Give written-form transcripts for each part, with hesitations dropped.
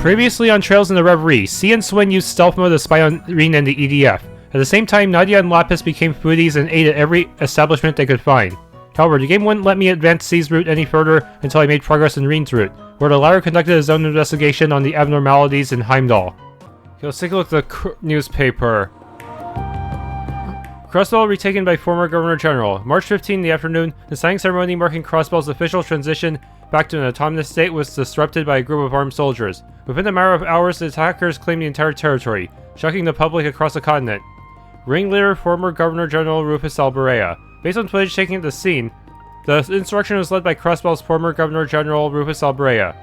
Previously on Trails in the Reverie, C and Swin used stealth mode to spy on Reen and the EDF. At the same time, Nadia and Lapis became foodies and ate at every establishment they could find. However, the game wouldn't let me advance C's route any further until I made progress in Reen's route, where the latter conducted his own investigation on the abnormalities in Heimdallr. Okay, let's take a look at the newspaper. Crossbell retaken by former Governor General. March 15 in the afternoon, the signing ceremony marking Crossbell's official transition back to an autonomous state was disrupted by a group of armed soldiers. Within a matter of hours, the attackers claimed the entire territory, shocking the public across the continent. Ringleader, former Governor General Rufus Alberea. Based on footage taken at the scene, the insurrection was led by Crossbell's former Governor General Rufus Alberea,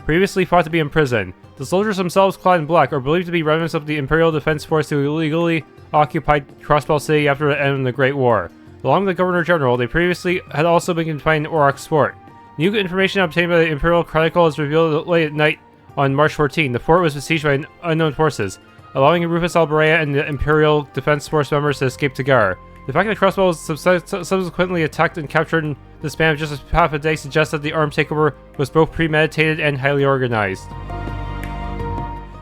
previously thought to be in prison. The soldiers themselves, clad in black, are believed to be remnants of the Imperial Defense Force who illegally occupied Crossbell City after the end of the Great War. Along with the Governor General, they previously had also been confined in Aurochs Fort. New information obtained by the Imperial Chronicle is revealed late at night on March 14. The fort was besieged by unknown forces, allowing Rufus Alberea and the Imperial Defense Force members to escape to Gar. The fact that Crossbell was subsequently attacked and captured in the span of just half a day suggests that the armed takeover was both premeditated and highly organized.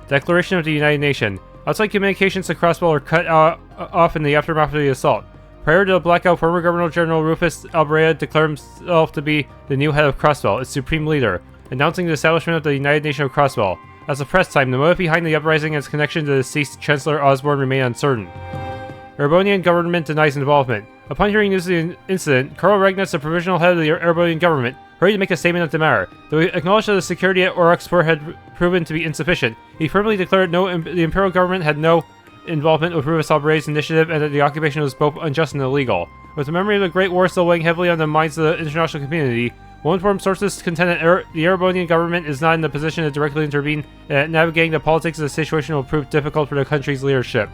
Declaration of the United Nations. Outside communications to Crossbell are cut off in the aftermath of the assault. Prior to the blackout, former Governor General Rufus Alberea declared himself to be the new head of Crossbell, its supreme leader, announcing the establishment of the United Nations of Crossbell. As of press time, the motive behind the uprising and its connection to the deceased Chancellor Osborne remain uncertain. Erebonian government denies involvement. Upon hearing news of the incident, Karl Regnitz, the provisional head of the Erebonian government, hurried to make a statement of the matter. Though he acknowledged that the security at Aurochs Fort had proven to be insufficient, he firmly declared the Imperial government had no involvement with Rufus Alberea's initiative and that the occupation was both unjust and illegal. With the memory of the Great War still weighing heavily on the minds of the international community, well-informed sources contend that the Erebonian government is not in the position to directly intervene, and that navigating the politics of the situation will prove difficult for the country's leadership.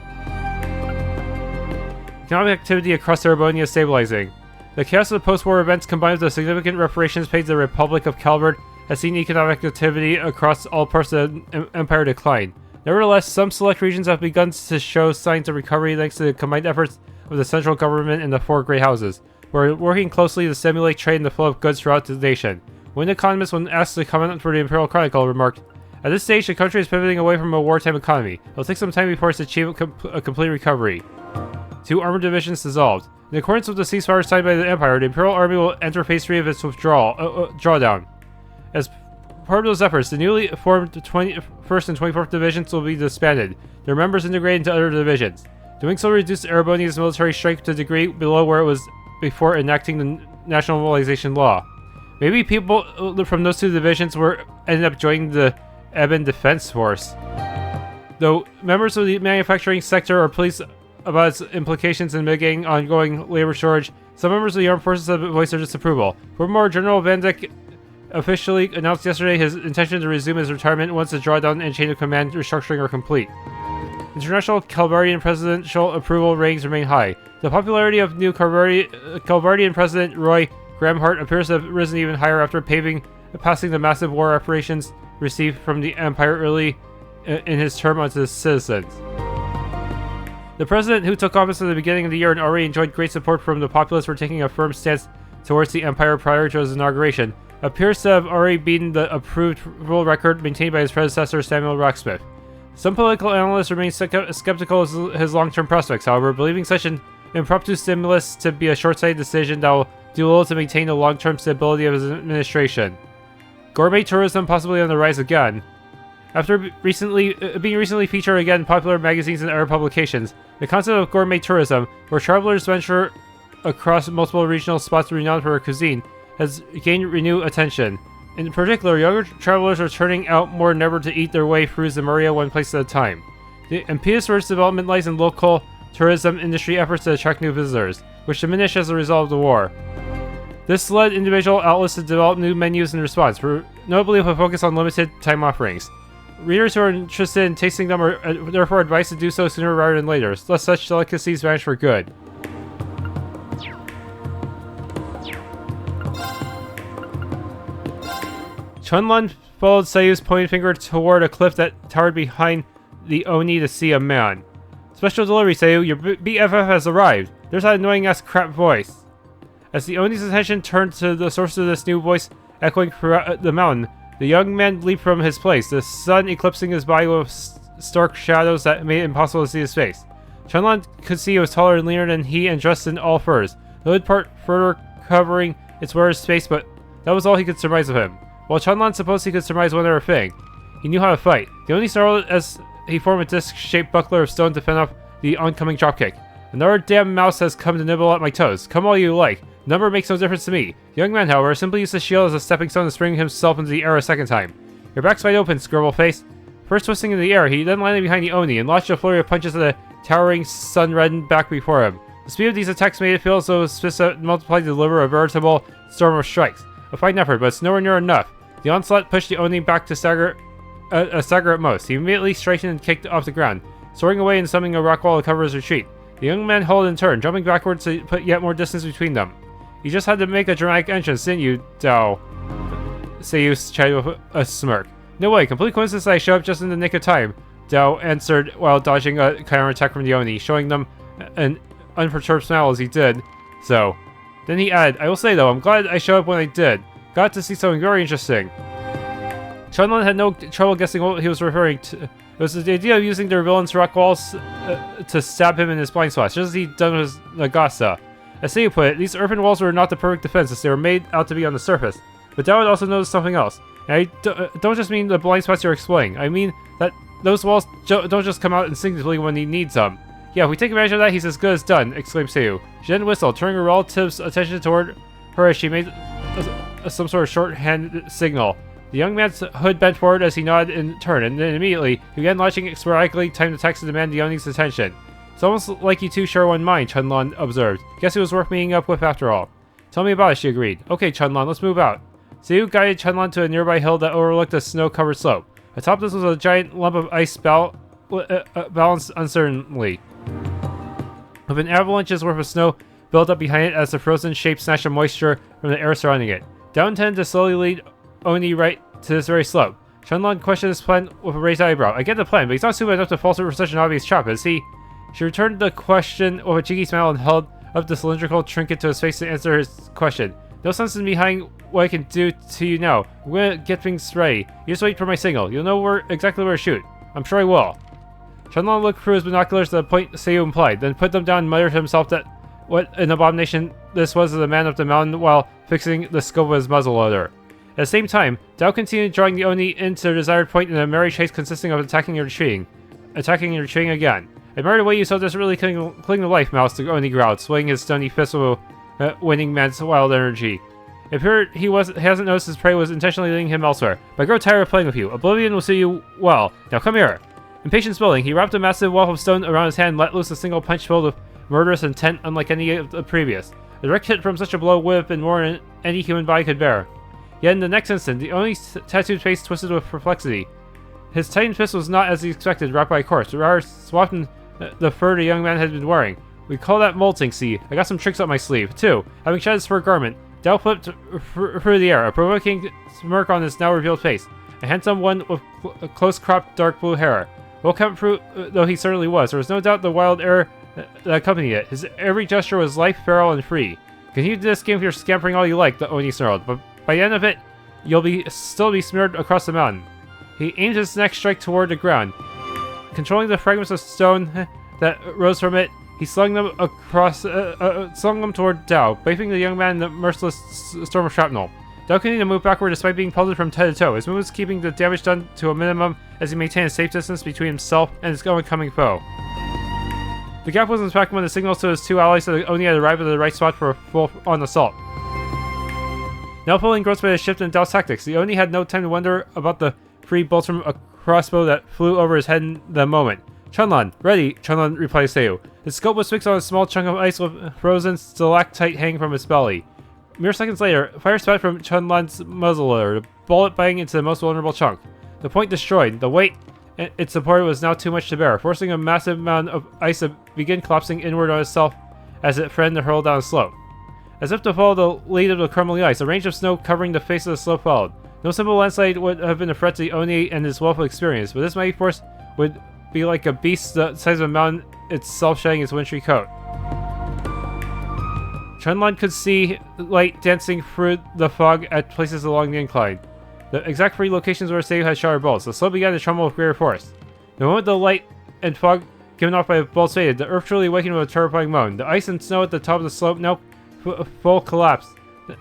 Economic activity across Erebonia is stabilizing. The chaos of the post-war events combined with the significant reparations paid to the Republic of Calvard has seen economic activity across all parts of the Empire decline. Nevertheless, some select regions have begun to show signs of recovery thanks to the combined efforts of the central government and the four great houses, who are working closely to stimulate trade and the flow of goods throughout the nation. One economist, when asked to comment for the Imperial Chronicle, remarked, "At this stage, the country is pivoting away from a wartime economy. It will take some time before it's achieved a complete recovery." 2 armored divisions dissolved. In accordance with the ceasefire signed by the Empire, the Imperial Army will enter phase 3 of its drawdown. As part of those efforts, the newly formed 21st and 24th Divisions will be disbanded, their members integrated into other divisions. Doing so reduced Erebonia's military strength to a degree below where it was before enacting the National Mobilization Law. Maybe people from those 2 divisions ended up joining the Ebon Defense Force. Though members of the manufacturing sector are pleased about its implications in mitigating ongoing labor shortage, some members of the armed forces have voiced their disapproval. Former General Van Dyck officially announced yesterday his intention to resume his retirement once the drawdown and chain of command restructuring are complete. International Calvardian presidential approval ratings remain high. The popularity of new Calvardian President Roy Gramhart appears to have risen even higher after passing the massive war reparations received from the Empire early in his term onto the citizens. The president, who took office at the beginning of the year and already enjoyed great support from the populace for taking a firm stance towards the Empire prior to his inauguration, appears to have already beaten the approved rule record maintained by his predecessor Samuel Rocksmith. Some political analysts remain skeptical of his long-term prospects, however, believing such an impromptu stimulus to be a short-sighted decision that will do little to maintain the long-term stability of his administration. Gourmet tourism possibly on the rise again. After being recently featured again in popular magazines and other publications, the concept of gourmet tourism, where travelers venture across multiple regional spots renowned for their cuisine, has gained renewed attention. In particular, younger travelers are turning out more than ever to eat their way through Zemuria one place at a time. The impetus for its development lies in local tourism industry efforts to attract new visitors, which diminish as a result of the war. This led individual outlets to develop new menus in response, notably with a focus on limited time offerings. Readers who are interested in tasting them are therefore advised to do so sooner rather than later, lest such delicacies vanish for good. Chunlun followed Sayu's pointing finger toward a cliff that towered behind the Oni to see a man. "Special delivery, Sayu, your BFF has arrived. There's that annoying-ass crap voice." As the Oni's attention turned to the source of this new voice echoing throughout the mountain, The young man leaped from his place, the sun eclipsing his body with stark shadows that made it impossible to see his face. Chunlan could see he was taller and leaner than he and dressed in all furs, the hood part further covering its wearer's face, but that was all he could surmise of him. While Chunlan supposed he could surmise one other thing, he knew how to fight. The Oni snarled as he formed a disc-shaped buckler of stone to fend off the oncoming dropkick. Another damn mouse has come to nibble at my toes. Come all you like. Number makes no difference to me. The young man, however, simply used the shield as a stepping stone to spring himself into the air a second time. Your back's wide open, Scribble Face. First twisting in the air, he then landed behind the Oni and launched a flurry of punches at the towering, sun-reddened back before him. The speed of these attacks made it feel as though his fists multiplied to deliver a veritable storm of strikes. A fine effort, but it's nowhere near enough. The onslaught pushed the Oni back to stagger at most. He immediately straightened and kicked off the ground, soaring away and summoning a rock wall to cover his retreat. The young man halted and turned, jumping backwards to put yet more distance between them. You just had to make a dramatic entrance, didn't you, Dao? Seiyuu chatted with a smirk. No way, complete coincidence that I showed up just in the nick of time, Dao answered while dodging a counterattack from the Oni, showing them an unperturbed smile as he did so. Then he added, I will say though, I'm glad I showed up when I did. Got to see something very interesting. Chunlan had no trouble guessing what he was referring to. It was the idea of using their villain's rock walls to stab him in his blind spots, just as he'd done with Nagasa. As Seiyuu put it, these earthen walls were not the perfect defense as they were made out to be on the surface. But Dao had also noticed something else. And I don't just mean the blind spots you're exploiting. I mean that those walls don't just come out instinctively when he needs them. Yeah, if we take advantage of that, he's as good as done, exclaimed Seiyuu. She then whistled, turning her relative's attention toward her as she made some sort of shorthand signal. The young man's hood bent forward as he nodded in turn, and then immediately he began launching sporadically timed attacks to demand the Oni's attention. It's almost like you two share one mind, Chunlan observed. Guess it was worth meeting up with after all. Tell me about it, she agreed. Okay, Chunlan, let's move out. Seiyuu guided Chunlan to a nearby hill that overlooked a snow-covered slope. Atop this was a giant lump of ice balanced uncertainly, with an avalanche's worth of snow built up behind it as the frozen shape snatched the moisture from the air surrounding it. Dao intended to slowly lead Oni right to this very slope. Chunlan questioned his plan with a raised eyebrow. I get the plan, but he's not stupid enough to falter for such an obvious trap, is he? She returned the question with a cheeky smile and held up the cylindrical trinket to his face to answer his question. No sense in behind what I can do to you now. I'm gonna get things ready. You just wait for my signal. You'll know exactly where to shoot. I'm sure I will. Chunlan looked through his binoculars to the point Seiyuu implied, then put them down and muttered to himself that what an abomination this was as a man up the mountain while fixing the scope of his muzzleloader. At the same time, Dao continued drawing the Oni into their desired point in a merry chase consisting of attacking and retreating. Attacking and retreating again. I admire the way you so desperately cling to life, Mouse, the Oni growled, swinging his stony fist with a winning man's wild energy. It appeared he hasn't noticed his prey was intentionally leading him elsewhere, but I grow tired of playing with you. Oblivion will suit you well. Now come here. Impatience building, he wrapped a massive wall of stone around his hand and let loose a single punch filled with murderous intent unlike any of the previous. The direct hit from such a blow would have been more than any human body could bear. Yet in the next instant, the only tattooed face twisted with perplexity. His tightened fist was not as he expected, wrapped by a corpse, but rather swathed in the fur the young man had been wearing. We call that molting, see. I got some tricks up my sleeve, too. Having shed his fur garment, Dao flipped through the air, a provoking smirk on his now revealed face. A handsome one with close-cropped dark blue hair. Well-kept fruit though he certainly was, there was no doubt the wild air that accompanied it. His every gesture was life, feral, and free. Continue this game with your scampering all you like, the Oni snarled, but by the end of it, you'll still be smeared across the mountain. He aimed his next strike toward the ground. Controlling the fragments of stone that rose from it, he slung them toward Dao, bafing the young man in the merciless storm of shrapnel. Dao continued to move backward despite being pelted from head to toe, his movements keeping the damage done to a minimum as he maintained a safe distance between himself and his oncoming foe. The gap was inspected when the signals to his two allies that Oni had arrived at the right spot for a full-on assault. Now fully engrossed by the shift in Dao's tactics, the Oni had no time to wonder about the free bolts from a crossbow that flew over his head in the moment. Chunlan, ready, Chunlan replied to Seiyuu. His scope was fixed on a small chunk of ice with frozen stalactite hanging from his belly. Mere seconds later, fire spat from Chunlan's muzzleloader, the bullet banging into the most vulnerable chunk. The point destroyed, the weight it supported was now too much to bear, forcing a massive amount of ice to begin collapsing inward on itself as it threatened to hurl down the slope. As if to follow the lead of the crumbling ice, a range of snow covering the face of the slope followed. No simple landslide would have been a threat to the Oni and his wealth of experience, but this mighty force would be like a beast the size of a mountain itself shedding its wintry coat. Chunlan could see light dancing through the fog at places along the incline. The exact 3 locations where Seiyu had shot her bolts. The slope began to tremble with greater force. The moment the light and fog given off by the bolts faded, the earth truly awakened with a terrifying moan. The ice and snow at the top of the slope now full collapse,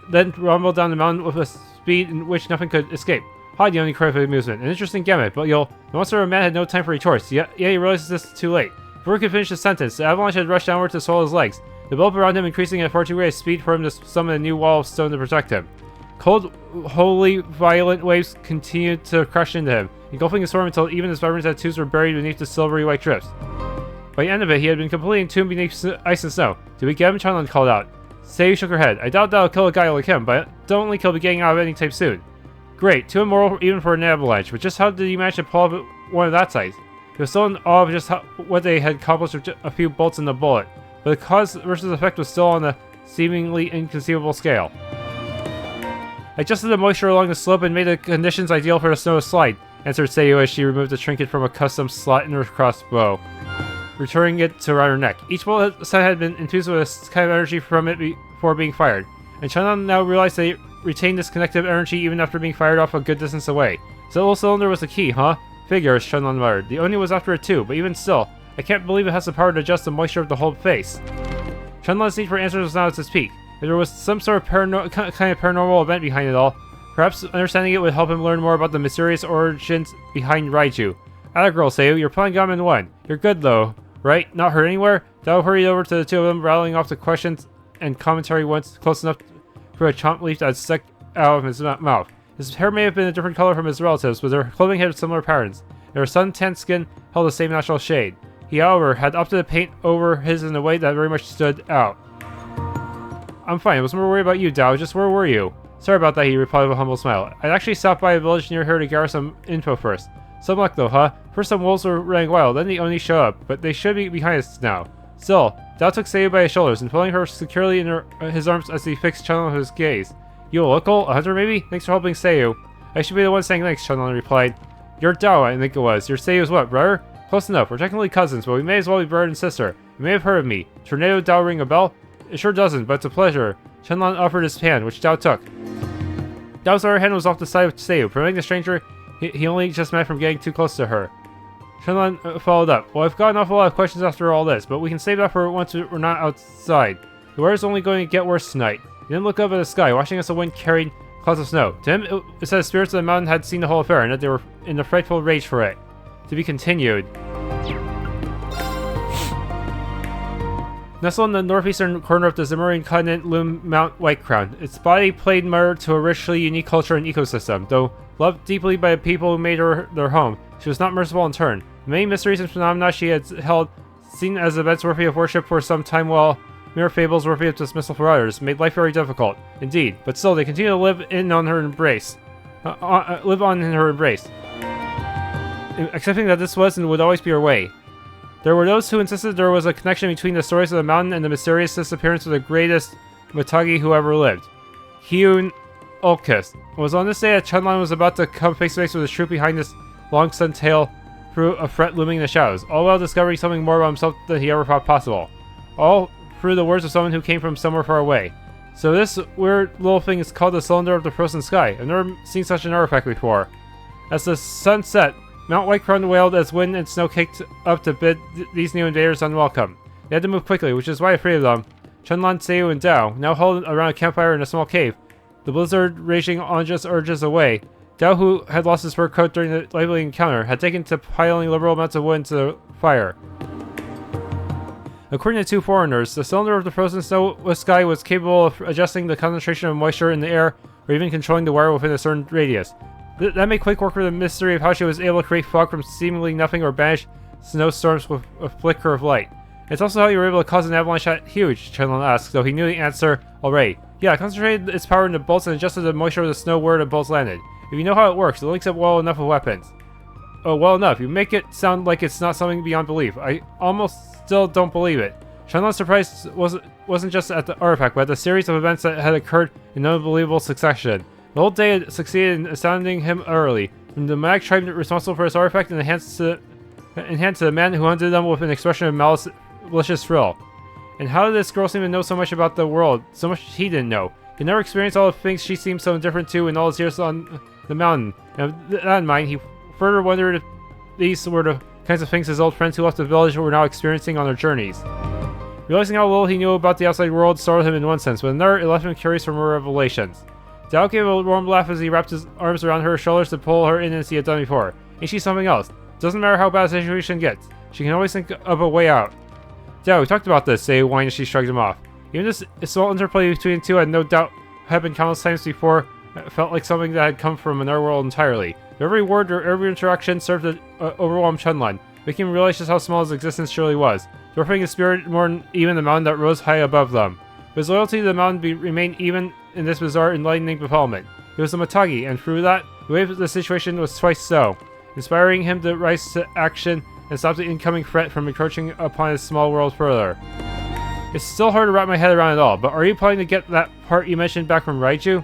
then rumbled down the mountain with a speed in which nothing could escape. Ha, the only cried with amusement. An interesting gambit, but the monster of a man had no time for retorts. Yet he realizes this too late. Before he could finish the sentence, the avalanche had rushed downward to swallow his legs, the bulb around him increasing at far too great a speed for him to summon a new wall of stone to protect him. Cold, wholly violent waves continued to crush into him, engulfing his form until even his vibrant tattoos were buried beneath the silvery white drips. By the end of it, he had been completely entombed beneath ice and snow. Did we get him? Chanlan called out. Seiyu shook her head. I doubt that'll kill a guy like him, but don't think he'll be getting out of any type soon. Great, too immoral even for an avalanche, but just how did he manage to pull off one of that size? He was still in awe of just what they had accomplished with a few bolts in the bullet, but the cause versus effect was still on a seemingly inconceivable scale. I adjusted the moisture along the slope and made the conditions ideal for the snow to slide, answered Seiyu as she removed the trinket from a custom slot in her crossbow, returning it to around her neck. Each bullet set had been infused with a kind of energy from it before being fired, and Chanlan now realized they retained this connective energy even after being fired off a good distance away. So the little cylinder was the key, huh? Figures, Chanlan muttered. The Oni was after it too, but even still, I can't believe it has the power to adjust the moisture of the whole face. Chanlan's need for answers was now at its peak. If there was some sort of kind of paranormal event behind it all, perhaps understanding it would help him learn more about the mysterious origins behind Raiju. Atta girl, Seiyu, your plan got him in one. You're good though, right? Not hurt anywhere? Dao hurried over to the two of them, rattling off the questions and commentary once close enough for a chomp leaf that stuck out of his mouth. His hair may have been a different color from his relatives, but their clothing had similar patterns, and her sun-tanned skin held the same natural shade. He, however, had opted to paint over his in a way that very much stood out. I'm fine, I was more worried about you, Dao. Just where were you? Sorry about that, he replied with a humble smile. I'd actually stopped by a village near here to gather some info first. Some luck though, huh? First some wolves were running wild, then the Oni showed up, but they should be behind us now. Still, Dao took Seiyu by his shoulders and pulling her securely in his arms as he fixed Chanlan with his gaze. You a local? A hunter maybe? Thanks for helping Seiyu. I should be the one saying thanks, Chanlan replied. You're Dao, I think it was. Your Seiyu's what, brother? Close enough. We're technically cousins, but we may as well be brother and sister. You may have heard of me. Tornado Dao ring a bell? It sure doesn't, but it's a pleasure. Chanlan offered his hand, which Dao took. Dao's other hand was off the side of Seiyu, preventing the stranger he only just met from getting too close to her. Chanlan followed up. Well, I've got an awful lot of questions after all this, but we can save that for once we're not outside. The weather's only going to get worse tonight. He then looked up at the sky, watching as the wind carried clouds of snow. To him, it said the spirits of the mountain had seen the whole affair, and that they were in a frightful rage for it. To be continued. Nestled in the northeastern corner of the Zemurian continent loomed Mount Whitecrown. Its body played mirror to a richly unique culture and ecosystem. Though loved deeply by the people who made her their home, she was not merciful in turn. The many mysteries and phenomena she had held, seen as events worthy of worship for some time, while mere fables worthy of dismissal for others, made life very difficult. Indeed, but still, they continue to live on her embrace. Accepting that this was and would always be her way. There were those who insisted there was a connection between the stories of the mountain and the mysterious disappearance of the greatest Mitagi who ever lived, Hyun Ulkis. It was on this day that Chanlan was about to come face to face with the truth behind this long sun tale through a threat looming in the shadows, all while discovering something more about himself than he ever thought possible. All through the words of someone who came from somewhere far away. So this weird little thing is called the Cylinder of the Frozen Sky. I've never seen such an artifact before. As the sun set, Mount Whitecrown wailed as wind and snow kicked up to bid these new invaders unwelcome. They had to move quickly, which is why the three of them, Chanlan, Seiyu, and Dao, now huddled around a campfire in a small cave, the blizzard raging on just urges away. Dao, who had lost his fur coat during the lively encounter, had taken to piling liberal amounts of wood into the fire. According to two foreigners, the cylinder of the frozen sky was capable of adjusting the concentration of moisture in the air or even controlling the wire within a certain radius. That made quick work for the mystery of how she was able to create fog from seemingly nothing or banish snowstorms with a flicker of light. It's also how you were able to cause an avalanche that huge, Chanlan asked, though he knew the answer already. Yeah, concentrated its power into bolts and adjusted the moisture of the snow where the bolts landed. If you know how it works, it links up well enough with weapons. Oh, well enough. You make it sound like it's not something beyond belief. I almost still don't believe it. Chanlan's surprise wasn't just at the artifact, but at the series of events that had occurred in unbelievable succession. The whole day had succeeded in astounding him utterly, from the Mag tribe responsible for this artifact and enhanced to the man who hunted them with an expression of malicious thrill. And how did this girl seem to know so much about the world, so much he didn't know? He never experienced all the things she seemed so indifferent to in all his years on the mountain. And with that in mind, he further wondered if these were the kinds of things his old friends who left the village were now experiencing on their journeys. Realizing how little he knew about the outside world startled him in one sense, but in another, it left him curious for more revelations. Dao gave a warm laugh as he wrapped his arms around her shoulders to pull her in as he had done before. Ain't she something else? Doesn't matter how bad the situation gets. She can always think of a way out. Dao, we talked about this, Say whined as she shrugged him off. Even this small interplay between the two had no doubt happened countless times before. It felt like something that had come from another world entirely. Every word or every interaction served to overwhelm Chunlan, making him realize just how small his existence surely was, dwarfing his spirit more than even the mountain that rose high above them. But his loyalty to the mountain remained even in this bizarre, enlightening development. He was a Matagi, and through that, the wave of the situation was twice so, inspiring him to rise to action and stop the incoming threat from encroaching upon his small world further. It's still hard to wrap my head around it all, but are you planning to get that part you mentioned back from Raiju?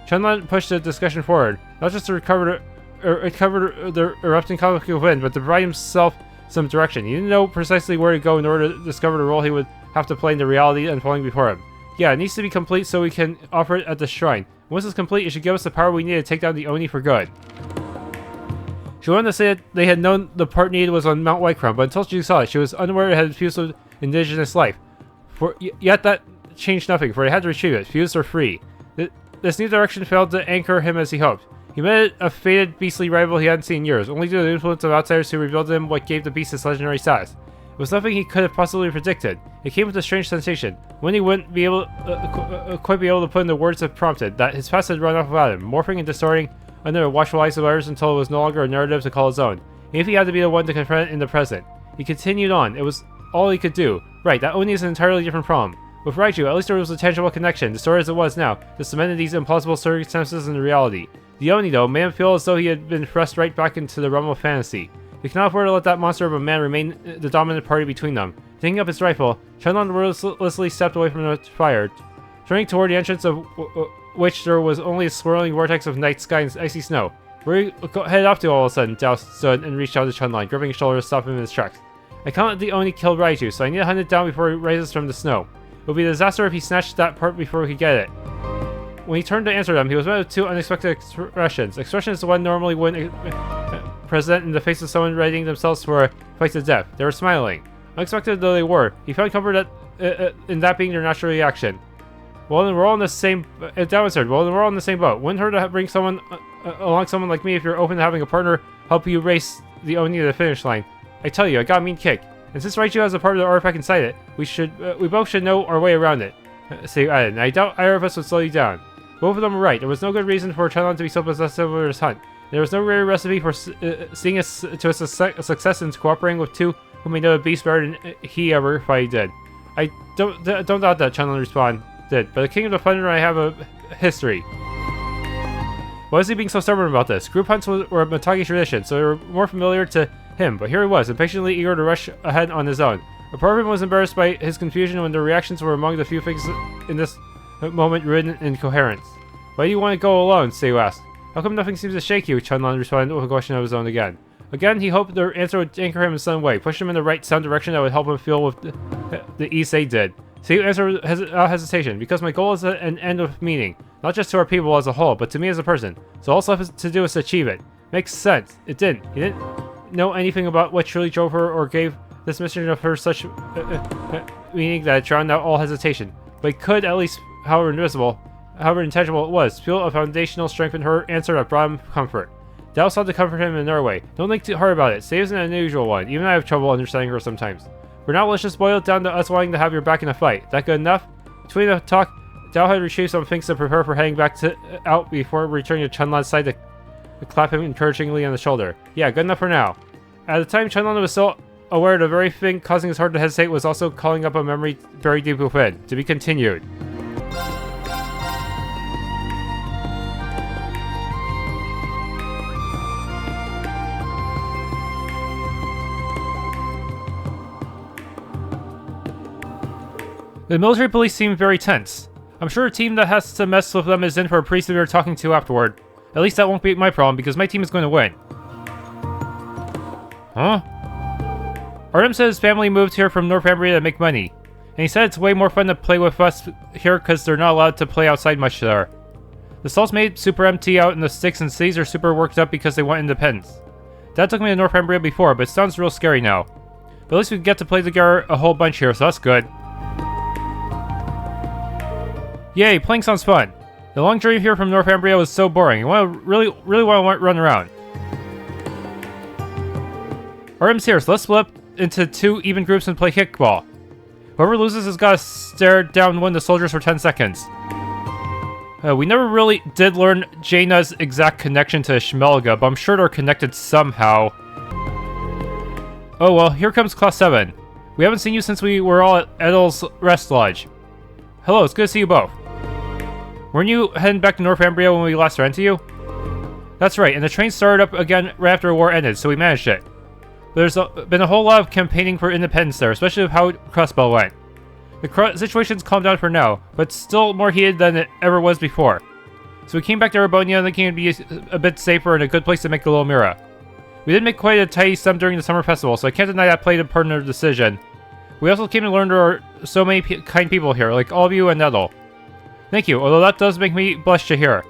Chunlan pushed the discussion forward, not just to recover the erupting conflict of wind, but to provide himself some direction. He didn't know precisely where to go in order to discover the role he would have to play in the reality unfolding before him. Yeah, it needs to be complete so we can offer it at the shrine. Once it's complete, it should give us the power we need to take down the Oni for good. She wanted to say that they had known the part needed was on Mount Whitecrown, but until she saw it, she was unaware it had fused with indigenous life. Yet that changed nothing, for they had to retrieve it, fused or free. This new direction failed to anchor him as he hoped. He met a fated beastly rival he hadn't seen in years, only due to the influence of outsiders who revealed to him what gave the beast its legendary status. It was nothing he could have possibly predicted. It came with a strange sensation, when he wouldn't be able quite be able to put in the words it prompted, that his past had run off without him, morphing and distorting under the watchful eyes of others until it was no longer a narrative to call his own. Even if he had to be the one to confront it in the present. He continued on. It was all he could do. Right, that Oni is an entirely different problem. With Raiju, at least there was a tangible connection, distorted as it was now, to cement these implausible circumstances into reality. The Oni, though, made him feel as though he had been thrust right back into the realm of fantasy. He cannot afford to let that monster of a man remain the dominant party between them. Taking up his rifle, Chunlan wordlessly stepped away from the fire, turning toward the entrance of which there was only a swirling vortex of night sky and icy snow. Where are you headed off to all of a sudden? Dao stood and reached out to Chunlan, gripping his shoulder to stop him in his tracks. I can't let the Oni kill Raiju, so I need to hunt it down before it rises from the snow. It would be a disaster if he snatched that part before we could get it. When he turned to answer them, he was met with two unexpected expressions. Expression is the one normally wouldn't present in the face of someone readying themselves for a fight to death. They were smiling. Unexpected though they were, he found comfort in that being their natural reaction. Well, then we're all in the same... Dao answered, well, then we're all in the same boat. Wouldn't hurt to bring someone along someone like me if you're open to having a partner help you race the Oni to the finish line. I tell you, I got a mean kick. And since Raiju has a part of the artifact inside it, we both should know our way around it. Say added, and I doubt either of us would slow you down. Both of them were right. There was no good reason for Chunlan to be so possessive over his hunt. There was no rare recipe for seeing us to a success in cooperating with two who may know the beast better than he ever thought he did. I don't doubt that, Chunlan responded, but the King of the Thunder and I have a history. Why is he being so stubborn about this? Group hunts were a Matagi tradition, so they were more familiar to him, but here he was, impatiently eager to rush ahead on his own. A part of him was embarrassed by his confusion when the reactions were among the few things in this moment rooted in incoherence. Why do you want to go alone? Seiyu asked. How come nothing seems to shake you? Chunlan responded with a question of his own again. Again, he hoped the answer would anchor him in some way, push him in the right sound direction that would help him feel with the ease they did. Seiyu answered without hesitation, because my goal is an end of meaning, not just to our people as a whole, but to me as a person. So all left to do is to achieve it. Makes sense. It didn't. He didn't know anything about what truly drove her or gave this mission of her such meaning that it drowned out all hesitation. But he could, at least, however intangible it was, feel a foundational strength in her answer that brought him comfort. Dao sought to comfort him in another way. Don't think too hard about it. Say isn't an unusual one. Even I have trouble understanding her sometimes. For now, let's just boil it down to us wanting to have your back in a fight. That good enough? Between the talk, Dao had retrieved some things to prepare for heading back out before returning to Chunlan's side to clap him encouragingly on the shoulder. Yeah, good enough for now. At the time, Chunlan was so aware the very thing causing his heart to hesitate was also calling up a memory very deep within. To be continued. The military police seem very tense. I'm sure a team that has to mess with them is in for a pretty severe talking to afterward. At least that won't be my problem, because my team is going to win. Huh? Artem said his family moved here from Northumbria to make money. And he said it's way more fun to play with us here because they're not allowed to play outside much there. The stalls made super empty out in the sticks, and cities are super worked up because they want independence. Dad took me to Northumbria before, but it sounds real scary now. But at least we get to play together a whole bunch here, so that's good. Yay, playing sounds fun. The long journey here from Northumbria was so boring. I really want to run around. RM's here, so let's split up into 2 even groups and play kickball. Whoever loses has got to stare down one of the soldiers for 10 seconds. We never really did learn Jaina's exact connection to Schmelga, but I'm sure they're connected somehow. Oh well, here comes Class 7. We haven't seen you since we were all at Edel's Rest Lodge. Hello, it's good to see you both. Weren't you heading back to Northumbria when we last ran into you? That's right, and the train started up again right after the war ended, so we managed it. But there's been a whole lot of campaigning for independence there, especially with how Crossbell went. The situation's calmed down for now, but still more heated than it ever was before. So we came back to Erebonia thinking it'd be a bit safer and a good place to make a little Mira. We did make quite a tidy sum during the summer festival, so I can't deny that played a part in our decision. We also came to learn there are so many kind people here, like all of you and Nettle. Thank you, although that does make me blush to hear.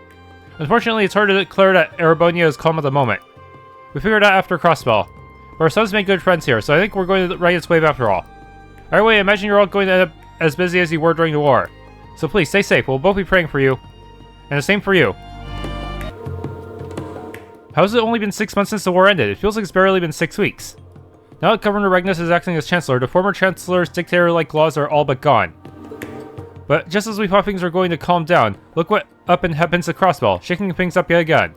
Unfortunately, it's hard to declare that Erebonia is calm at the moment. We figured out after Crossbell. But our sons made good friends here, so I think we're going to ride its wave after all. Either way, I imagine you're all going to end up as busy as you were during the war. So please, stay safe, we'll both be praying for you. And the same for you. How has it only been 6 months since the war ended? It feels like it's barely been 6 weeks. Now that Governor Regnus is acting as Chancellor, the former Chancellor's dictator-like laws are all but gone. But just as we thought things were going to calm down, look what up and happens to Crossbell, shaking things up yet again.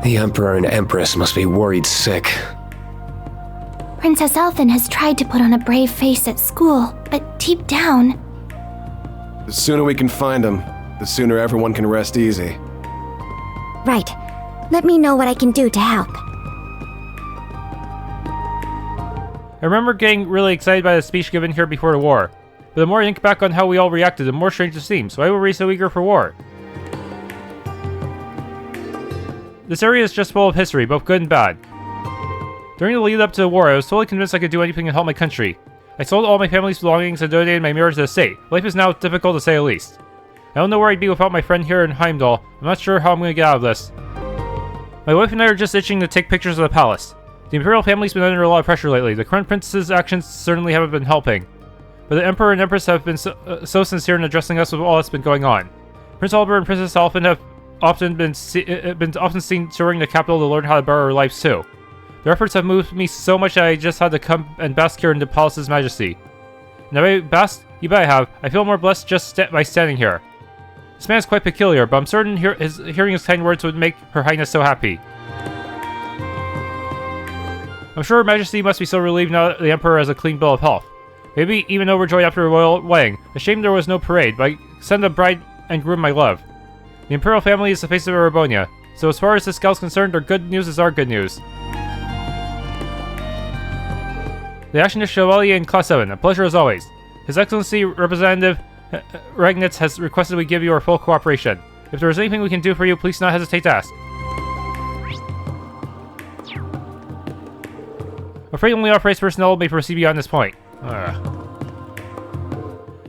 The Emperor and Empress must be worried sick. Princess Elfin has tried to put on a brave face at school, but deep down... The sooner we can find them, the sooner everyone can rest easy. Right. Let me know what I can do to help. I remember getting really excited by the speech given here before the war. But the more I think back on how we all reacted, the more strange it seems. Why were we so eager for war? This area is just full of history, both good and bad. During the lead up to the war, I was totally convinced I could do anything to help my country. I sold all my family's belongings and donated my mirror to the state. Life is now difficult to say the least. I don't know where I'd be without my friend here in Heimdallr. I'm not sure how I'm going to get out of this. My wife and I are just itching to take pictures of the palace. The Imperial family's been under a lot of pressure lately. The current prince's actions certainly haven't been helping. But the Emperor and Empress have been so sincere in addressing us with all that's been going on. Prince Albert and Princess Alphen have often been seen touring the capital to learn how to better our lives too. Their efforts have moved me so much that I just had to come and bask here in the palace's majesty. Now I bask, you bet I have. I feel more blessed just by standing here. This man is quite peculiar, but I'm certain hearing his kind words would make Her Highness so happy. I'm sure Her Majesty must be so relieved now that the Emperor has a clean bill of health. Maybe even overjoyed after a royal wedding. A shame there was no parade, but I send the bride and groom my love. The Imperial family is the face of Erebonia, so as far as this scou's concerned, their good news is our good news. The action of Chevalier in Class 7, a pleasure as always. His Excellency Representative Regnitz has requested we give you our full cooperation. If there is anything we can do for you, please do not hesitate to ask. I'm afraid only authorized personnel may proceed beyond this point.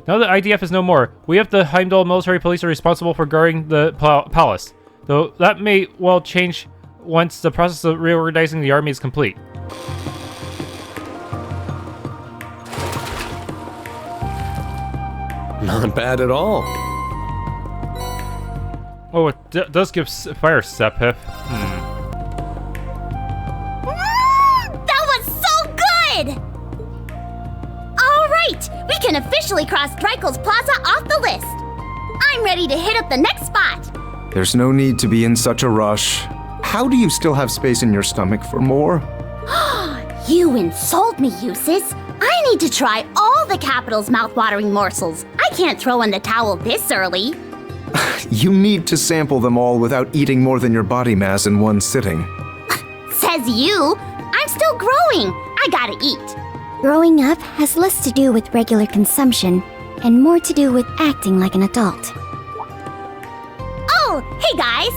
Now that IDF is no more, we have the Heimdallr military police are responsible for guarding the palace, though that may well change once the process of reorganizing the army is complete. Not bad at all. Oh, it does give fire Sepith. That was so good! Alright, we can officially cross Dreichels Plaza off the list. I'm ready to hit up the next spot. There's no need to be in such a rush. How do you still have space in your stomach for more? You insult me, Jusis. I need to try all the capital's mouth-watering morsels. I can't throw in the towel this early. You need to sample them all without eating more than your body mass in one sitting. Says you. I'm still growing. I gotta eat. Growing up has less to do with regular consumption and more to do with acting like an adult. Oh, hey guys!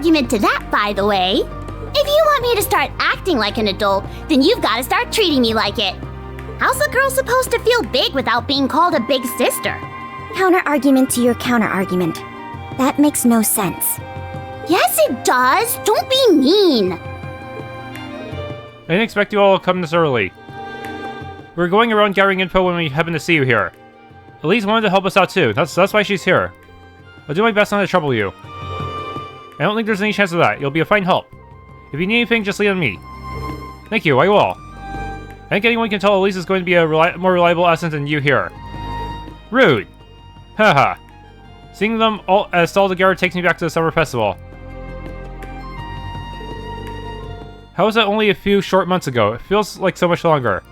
argument to that, by the way. If you want me to start acting like an adult, then you've got to start treating me like it. How's a girl supposed to feel big without being called a big sister? Counter-argument to your counter-argument. That makes no sense. Yes, it does. Don't be mean. I didn't expect you all to come this early. We were going around gathering info when we happened to see you here. Elise wanted to help us out too. That's why she's here. I'll do my best not to trouble you. I don't think there's any chance of that. You'll be a fine help. If you need anything, just lean on me. Thank you, I will. I think anyone can tell Elise is going to be a more reliable asset than you here. Rude. Haha. Seeing them all stall together takes me back to the summer festival. How was that only a few short months ago? It feels like so much longer.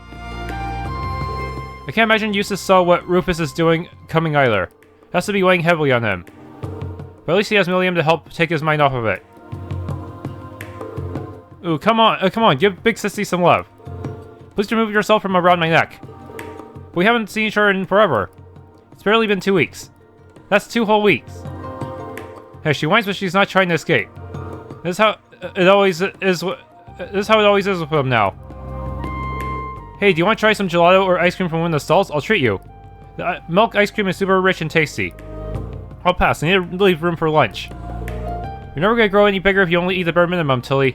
I can't imagine Jusis saw what Rufus is doing coming either. It has to be weighing heavily on him. But at least he has Millium to help take his mind off of it. Ooh, come on, give Big Sissy some love. Please remove yourself from around my neck. We haven't seen each other in forever. It's barely been 2 weeks. That's 2 whole weeks. Hey, she whines, but she's not trying to escape. This is how it always is. This is how it always is with them now. Hey, do you want to try some gelato or ice cream from one of the stalls? I'll treat you. The milk ice cream is super rich and tasty. I'll pass. I need to leave room for lunch. You're never gonna grow any bigger if you only eat the bare minimum, Tilly.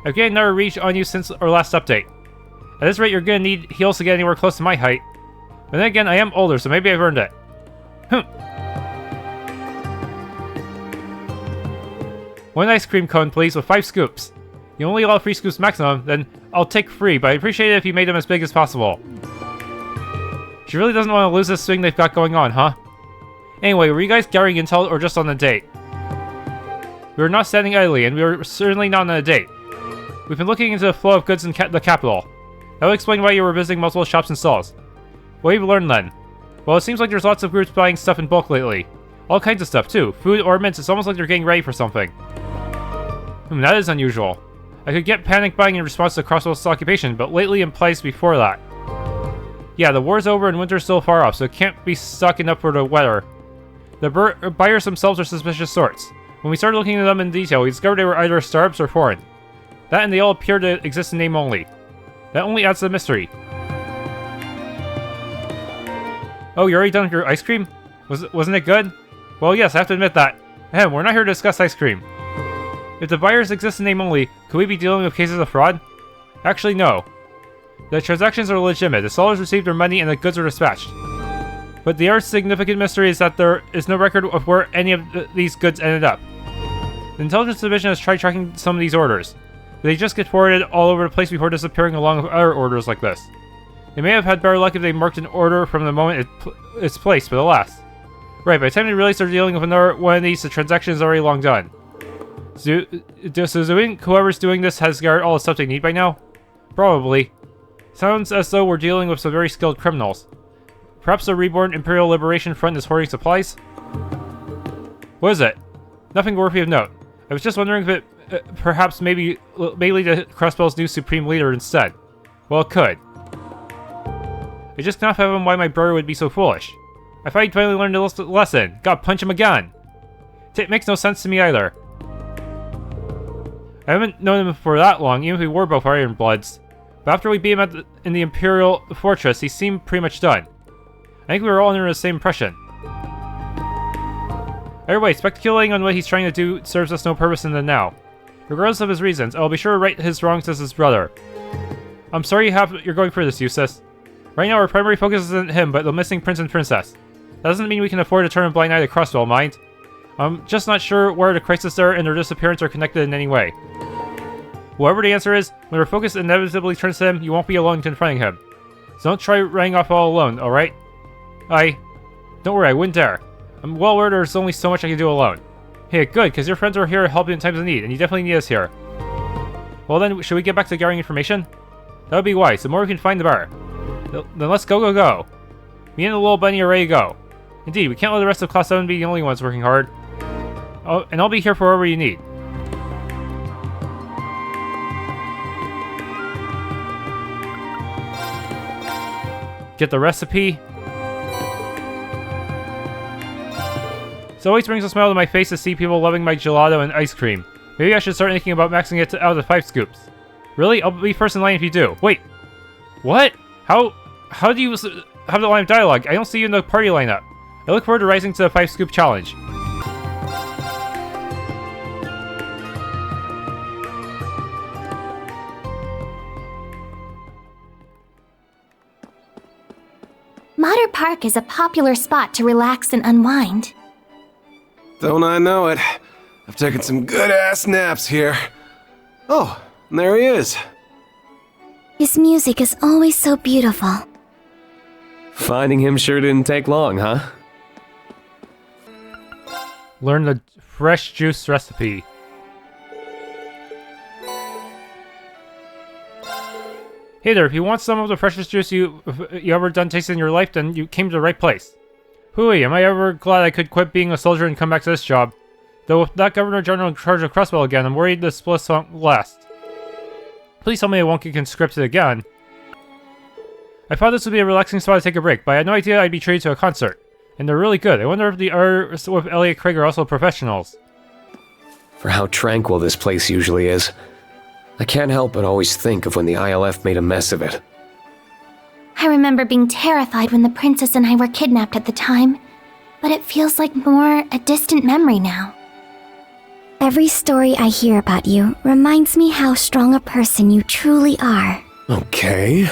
I've gained another reach on you since our last update. At this rate, you're gonna need heals to get anywhere close to my height. But then again, I am older, so maybe I've earned it. One ice cream cone, please, with 5 scoops. You only allow 3 scoops maximum, then I'll take free, but I'd appreciate it if you made them as big as possible. She really doesn't want to lose this thing they've got going on, huh? Anyway, were you guys gathering intel or just on a date? We were not standing idly, and we were certainly not on a date. We've been looking into the flow of goods in the capital. That would explain why you were visiting multiple shops and stalls. What have you learned then? Well, it seems like there's lots of groups buying stuff in bulk lately. All kinds of stuff, too. Food, ornaments, it's almost like they're getting ready for something. That is unusual. I could get panic buying in response to Crossbell's occupation, but lately implies before that. Yeah, the war's over and winter's still far off, so it can't be stocking up for the weather. The buyers themselves are suspicious sorts. When we started looking at them in detail, we discovered they were either startups or foreign. That and they all appear to exist in name only. That only adds to the mystery. Oh, you already done with your ice cream? Wasn't it good? Well, yes, I have to admit that. We're not here to discuss ice cream. If the buyers exist in name only, could we be dealing with cases of fraud? Actually, no. The transactions are legitimate, the sellers received their money and the goods are dispatched. But the other significant mystery is that there is no record of where any of these goods ended up. The Intelligence Division has tried tracking some of these orders, but they just get forwarded all over the place before disappearing along with other orders like this. They may have had better luck if they marked an order from the moment it's placed, but alas. Right, by the time they really start dealing with another one of these, the transaction is already long done. So whoever's doing this has gathered all the stuff they need by now? Probably. Sounds as though we're dealing with some very skilled criminals. Perhaps the reborn Imperial Liberation Front is hoarding supplies? What is it? Nothing worthy of note. I was just wondering if it perhaps maybe lead to Crossbell's new Supreme Leader instead. Well, it could. I just cannot fathom why my brother would be so foolish. I thought he'd finally learned a lesson. Gotta punch him again. It makes no sense to me either. I haven't known him for that long, even if we were both Iron Bloods. But after we beat him in the Imperial Fortress, he seemed pretty much done. I think we were all under the same impression. Either way, speculating on what he's trying to do serves us no purpose in the now. Regardless of his reasons, I'll be sure to right his wrongs as his brother. I'm sorry you're going through this, Jusis. Right now, our primary focus isn't him, but the missing prince and princess. That doesn't mean we can afford to turn a blind eye to Crossbell, mind. I'm just not sure where the crisis there and their disappearance are connected in any way. Whatever the answer is, when our focus inevitably turns to him, you won't be alone confronting him. So don't try running off all alone, alright? Don't worry, I wouldn't dare. I'm well aware there's only so much I can do alone. Hey, good, because your friends are here to help you in times of need, and you definitely need us here. Well then, should we get back to gathering information? That would be wise. The more we can find, the better. Then let's go. Me and the little bunny are ready to go. Indeed, we can't let the rest of Class 7 be the only ones working hard. Oh, and I'll be here for whatever you need. Get the recipe. It always brings a smile to my face to see people loving my gelato and ice cream. Maybe I should start thinking about maxing it out to 5 scoops. Really? I'll be first in line if you do. Wait. What? How do you have the line of dialogue? I don't see you in the party lineup. I look forward to rising to the 5 scoop challenge. Mater Park is a popular spot to relax and unwind. Don't I know it? I've taken some good-ass naps here. Oh, and there he is. His music is always so beautiful. Finding him sure didn't take long, huh? Learn the fresh juice recipe. Hey there, if you want some of the freshest juice you ever done tasting in your life, then you came to the right place. Hooey, am I ever glad I could quit being a soldier and come back to this job. Though with that Governor General in charge of Crossbell again, I'm worried this bliss won't last. Please tell me I won't get conscripted again. I thought this would be a relaxing spot to take a break, but I had no idea I'd be treated to a concert. And they're really good. I wonder if the artists with Elliot Craig are also professionals. For how tranquil this place usually is, I can't help but always think of when the ILF made a mess of it. I remember being terrified when the princess and I were kidnapped at the time, but it feels like more a distant memory now. Every story I hear about you reminds me how strong a person you truly are. Okay.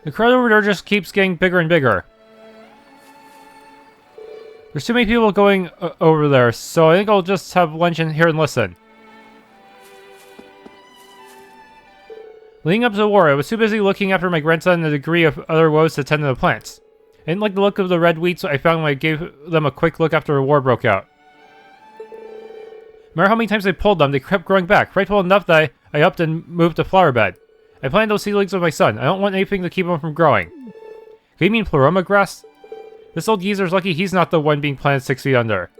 The crowd over there just keeps getting bigger and bigger. There's too many people going over there, so I think I'll just have lunch in here and listen. Leading up to the war, I was too busy looking after my grandson and a degree of other woes to tend to the plants. I didn't like the look of the red weeds I found when I gave them a quick look after the war broke out. No matter how many times I pulled them, they kept growing back, frightful enough that I upped and moved the flower bed. I planted those seedlings with my son. I don't want anything to keep them from growing. Do you mean pleroma grass? This old geezer's lucky he's not the one being planted 6 feet under.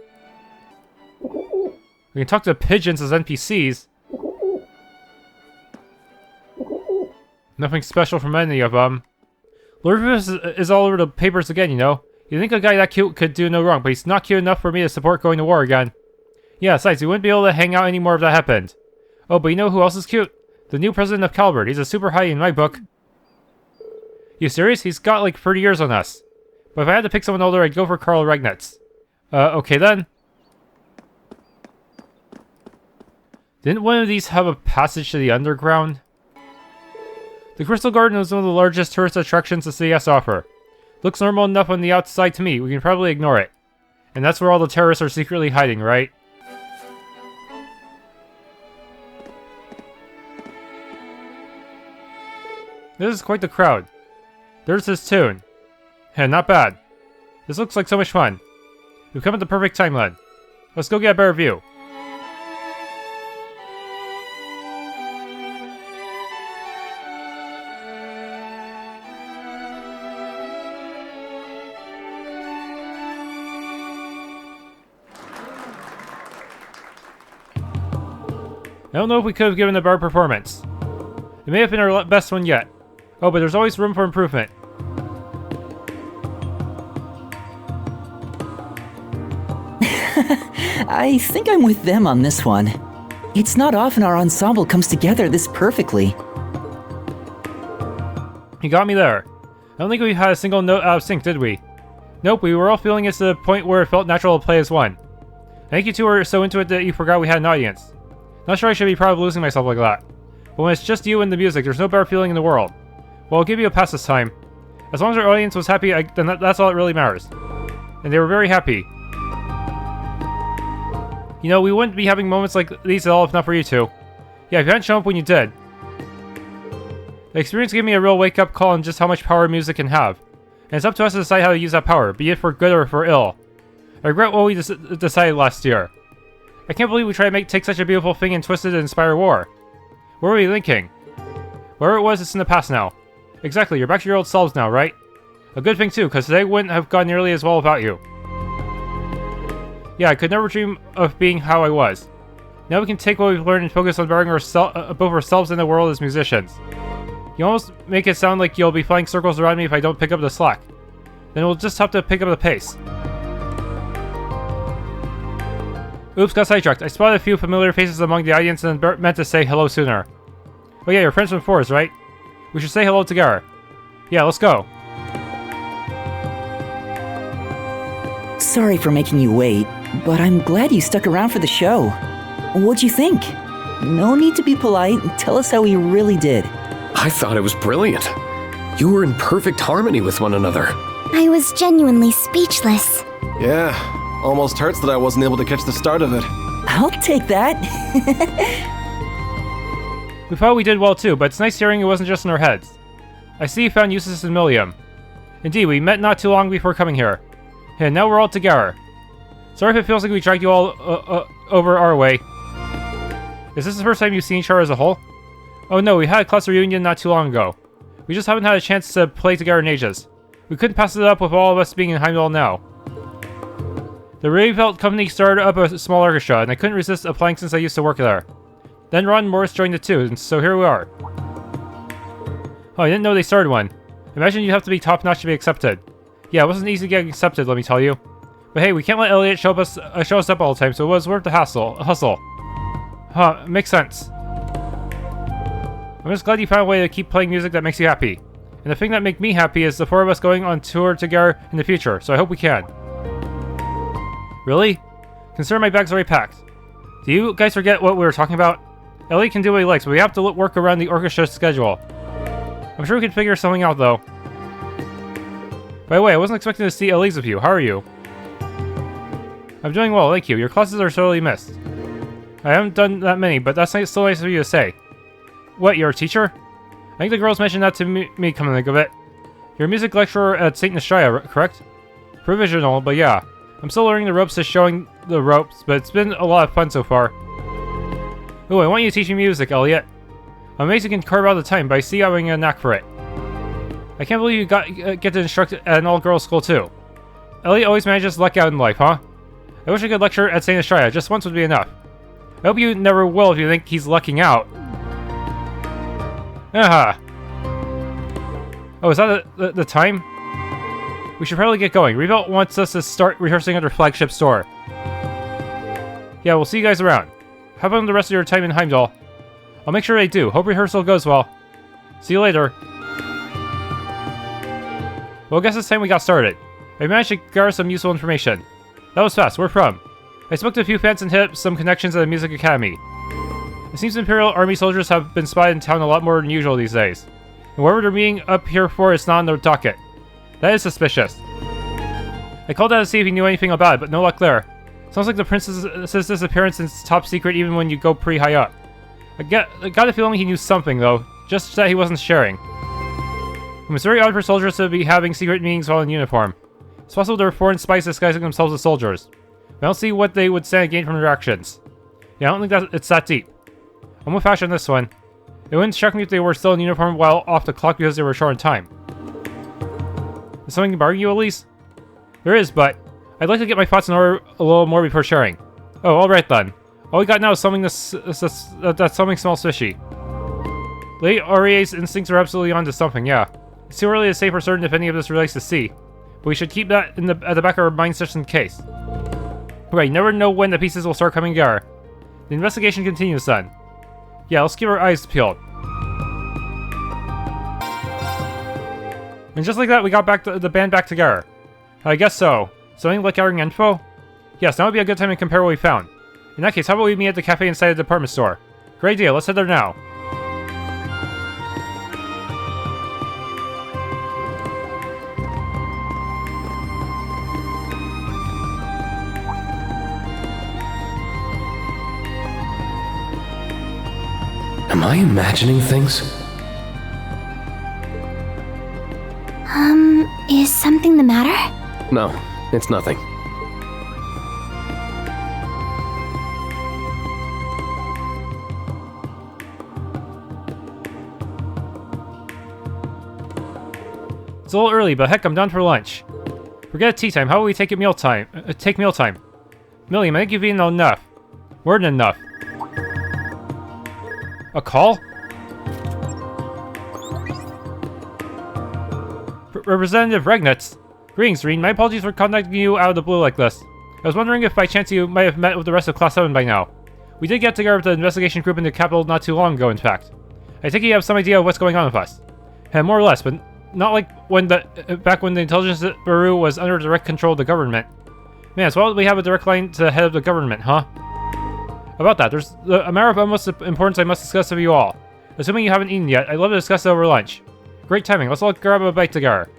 We can talk to pigeons as NPCs. Nothing special from any of them. Lord Rufus is all over the papers again, you know. You'd think a guy that cute could do no wrong, but he's not cute enough for me to support going to war again. Yeah, besides, we wouldn't be able to hang out anymore if that happened. Oh, but you know who else is cute? The new president of Calvert. He's a super high in my book. You serious? He's got like 30 years on us. But if I had to pick someone older, I'd go for Karl Regnitz. Okay then. Didn't one of these have a passage to the underground? The Crystal Garden is one of the largest tourist attractions the city has to offer. Looks normal enough on the outside to me, we can probably ignore it. And that's where all the terrorists are secretly hiding, right? This is quite the crowd. There's his tune. Yeah, not bad. This looks like so much fun. We've come at the perfect time, then. Let's go get a better view. I don't know if we could have given a better performance. It may have been our best one yet. Oh, but there's always room for improvement. I think I'm with them on this one. It's not often our ensemble comes together this perfectly. You got me there. I don't think we had a single note out of sync, did we? Nope, we were all feeling it to the point where it felt natural to play as one. I think you two were so into it that you forgot we had an audience. Not sure I should be proud of losing myself like that. But when it's just you and the music, there's no better feeling in the world. Well, I'll give you a pass this time. As long as our audience was happy, then that's all that really matters. And they were very happy. You know, we wouldn't be having moments like these at all if not for you two. Yeah, if you hadn't shown up when you did. The experience gave me a real wake-up call on just how much power music can have. And it's up to us to decide how to use that power, be it for good or for ill. I regret what we decided last year. I can't believe we tried to take such a beautiful thing and twist it to inspire war. What were we thinking? Whatever it was, it's in the past now. Exactly, you're back to your old selves now, right? A good thing too, because today wouldn't have gone nearly as well without you. Yeah, I could never dream of being how I was. Now we can take what we've learned and focus on bettering both ourselves and the world as musicians. You almost make it sound like you'll be flying circles around me if I don't pick up the slack. Then we'll just have to pick up the pace. Oops, got sidetracked. I spotted a few familiar faces among the audience and meant to say hello sooner. Oh yeah, you're friends from Forest, right? We should say hello together. Yeah, let's go. Sorry for making you wait, but I'm glad you stuck around for the show. What'd you think? No need to be polite. Tell us how we really did. I thought it was brilliant. You were in perfect harmony with one another. I was genuinely speechless. Yeah, almost hurts that I wasn't able to catch the start of it. I'll take that. We thought we did well too, but it's nice hearing it wasn't just in our heads. I see you found Jusis and Millium. Indeed, we met not too long before coming here. And now we're all together. Sorry if it feels like we dragged you all over our way. Is this the first time you've seen each other as a whole? Oh no, we had a class reunion not too long ago. We just haven't had a chance to play together in ages. We couldn't pass it up with all of us being in Heimdallr now. The Reverie company started up a small orchestra, and I couldn't resist applying since I used to work there. Then Ron and Morris joined it too, and so here we are. Oh, I didn't know they started one. Imagine you have to be top-notch to be accepted. Yeah, it wasn't easy getting accepted, let me tell you. But hey, we can't let Elliot show us up all the time, so it was worth the hustle. Huh, makes sense. I'm just glad you found a way to keep playing music that makes you happy. And the thing that makes me happy is the four of us going on tour together in the future, so I hope we can. Really? Consider my bag's already packed. Do you guys forget what we were talking about? Elliot can do what he likes, but we have to work around the orchestra's schedule. I'm sure we can figure something out, though. By the way, I wasn't expecting to see Elise with you. How are you? I'm doing well, thank you. Your classes are sorely missed. I haven't done that many, but that's still nice of you to say. What, you're a teacher? I think the girls mentioned that to me come to think of it. You're a music lecturer at St. Nishaya, correct? Provisional, but yeah. I'm still learning the ropes to showing the ropes, but it's been a lot of fun so far. Ooh, I want you to teach me music, Elliot. I'm amazed you can carve out the time, but I see you having a knack for it. I can't believe you get to instruct at an all-girls school too. Elliot always manages to luck out in life, huh? I wish I could lecture at St. Nishaya. Just once would be enough. I hope you never will if you think he's lucking out. Aha! Oh, is that the time? We should probably get going. Revolt wants us to start rehearsing at their flagship store. Yeah, we'll see you guys around. Have fun the rest of your time in Heimdallr. I'll make sure they do. Hope rehearsal goes well. See you later. Well, I guess it's time we got started. I managed to gather some useful information. That was fast. Where from? I spoke to a few fans and hit up some connections at the Music Academy. It seems Imperial Army soldiers have been spotted in town a lot more than usual these days. And whatever they're meeting up here for is not on their docket. That is suspicious. I called out to see if he knew anything about it, but no luck there. Sounds like the princess's disappearance is top secret even when you go pretty high up. I got a feeling he knew something though, just that he wasn't sharing. It was very odd for soldiers to be having secret meetings while in uniform. It's possible there are foreign spies disguising themselves as soldiers. I don't see what they would stand to gain from their actions. Yeah, I don't think that it's that deep. I'm with Ash on this one. It wouldn't shock me if they were still in uniform while off the clock because they were short on time. Is something bothering you, Elise? There is, but I'd like to get my thoughts in order a little more before sharing. Oh, alright then. All we got now is something that's something smells fishy. Lady Aurie's instincts are absolutely onto something, yeah. It's too early to say for certain if any of this relates to C, but we should keep that at the back of our minds just in case. Right, never know when the pieces will start coming together. The investigation continues then. Yeah, let's keep our eyes peeled. And just like that, we got the band back together. I guess so. Something like gathering info? Yes, now would be a good time to compare what we found. In that case, how about we meet at the cafe inside the department store? Great idea, let's head there now. Am I imagining things? Is something the matter? No, it's nothing. It's a little early, but heck, I'm done for lunch. Forget tea time, how about we take mealtime? Take mealtime. Millium, I think you've eaten enough. More than enough. A call? Representative Regnitz. Greetings, Reen. My apologies for contacting you out of the blue like this. I was wondering if by chance you might have met with the rest of Class 7 by now. We did get together with the investigation group in the capital not too long ago, in fact. I think you have some idea of what's going on with us. More or less, but not like back when the Intelligence Bureau was under direct control of the government. Man, so why would we have a direct line to the head of the government, huh? About that, there's a matter of utmost importance I must discuss with you all. Assuming you haven't eaten yet, I'd love to discuss it over lunch. Great timing, let's all grab a bite together.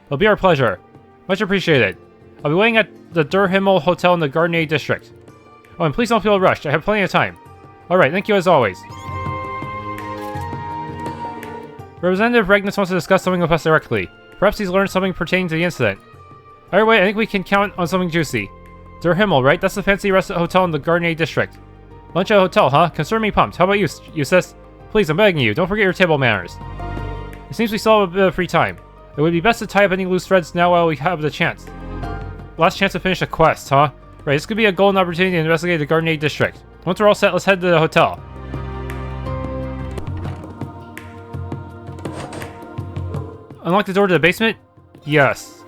It'll be our pleasure. Much appreciated. I'll be waiting at the Durhimmel Hotel in the Garnier District. Oh, and please don't feel rushed, I have plenty of time. Alright, thank you as always. Representative Regnus wants to discuss something with us directly. Perhaps he's learned something pertaining to the incident. Either way, I think we can count on something juicy. Durhimmel, right? That's the fancy restaurant hotel in the Garnier District. Lunch at a hotel, huh? Concern me pumped. How about you, Jusis? Please, I'm begging you, don't forget your table manners. It seems we still have a bit of free time. It would be best to tie up any loose threads now while we have the chance. Last chance to finish a quest, huh? Right, this could be a golden opportunity to investigate the Garnier District. Once we're all set, let's head to the hotel. Unlock the door to the basement? Yes.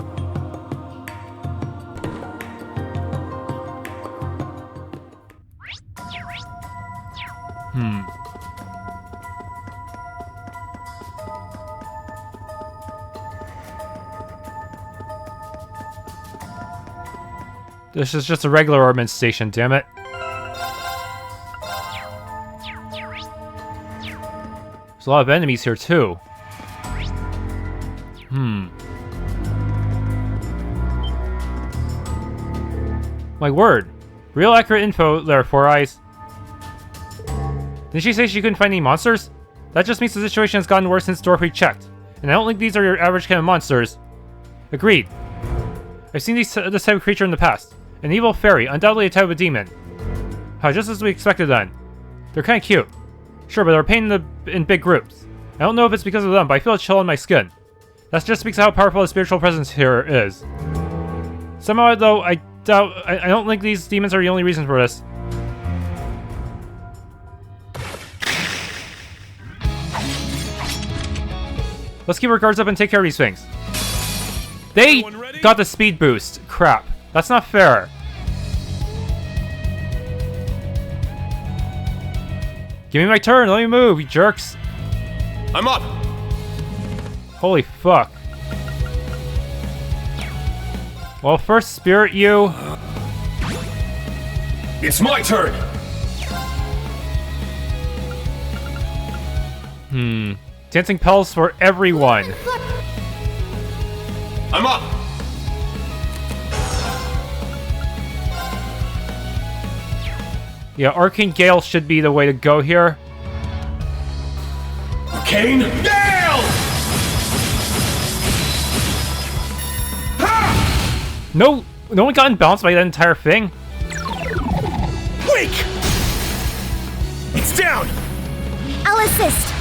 This is just a regular ordnance station, damn it. There's a lot of enemies here, too. My word. Real accurate info there, Four Eyes. Didn't she say she couldn't find any monsters? That just means the situation has gotten worse since Dorothee checked. And I don't think these are your average kind of monsters. Agreed. I've seen this type of creature in the past. An evil fairy, undoubtedly a type of demon. Just as we expected then. They're kinda cute. Sure, but they're a pain in big groups. I don't know if it's because of them, but I feel a chill on my skin. That's just because of how powerful the spiritual presence here is. Somehow, though, I don't think these demons are the only reason for this. Let's keep our guards up and take care of these things. They got the speed boost. Crap. That's not fair. Give me my turn. Let me move, you jerks. I'm up. Holy fuck. Well, first spirit you. It's my turn. Dancing pelts for everyone. I'm up. Yeah, Arcane Gale should be the way to go here. Arcane Gale! Ha! No one got unbalanced by that entire thing. Weak! It's down! I'll assist.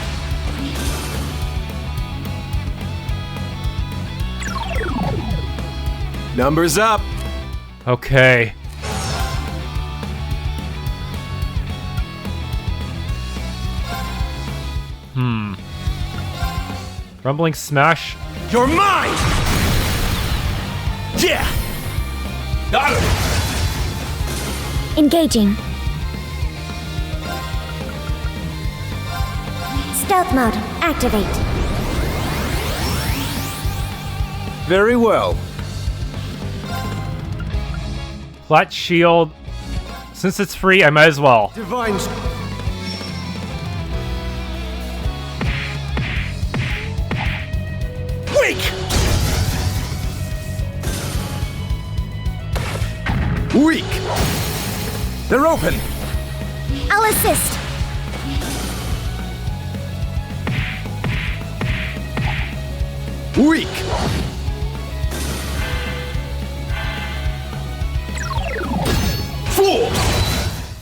Numbers up. Okay. Rumbling smash. You're mine! Yeah! Got it! Engaging. Stealth mode, activate. Very well. Flat shield. Since it's free, I might as well. Divine. Weak! Weak! They're open! I'll assist. Weak! Fool!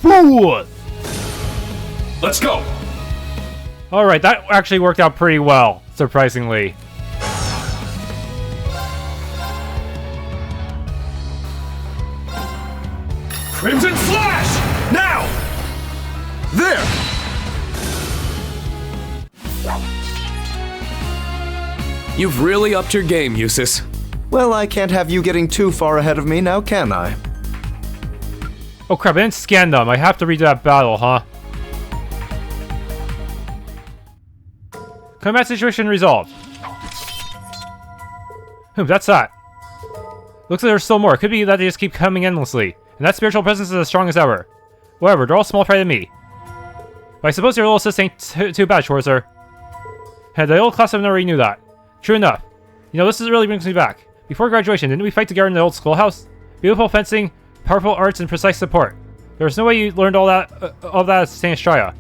Fool! Let's go! Alright, that actually worked out pretty well, surprisingly. Crimson Slash! Now! There! You've really upped your game, Jusis. Well, I can't have you getting too far ahead of me now, can I? Oh crap, I didn't scan them. I have to redo that battle, huh? Combat situation resolved. That's that. Looks like there's still more. Could be that they just keep coming endlessly. And that spiritual presence is as strong as ever. Whatever, they're all small fry to me. But I suppose your little sis ain't too bad, Schwarzer. And the old Class VII already knew that. True enough. You know, this really brings me back. Before graduation, didn't we fight together in the old schoolhouse? Beautiful fencing, powerful arts, and precise support. There was no way you learned all that at St. Straya.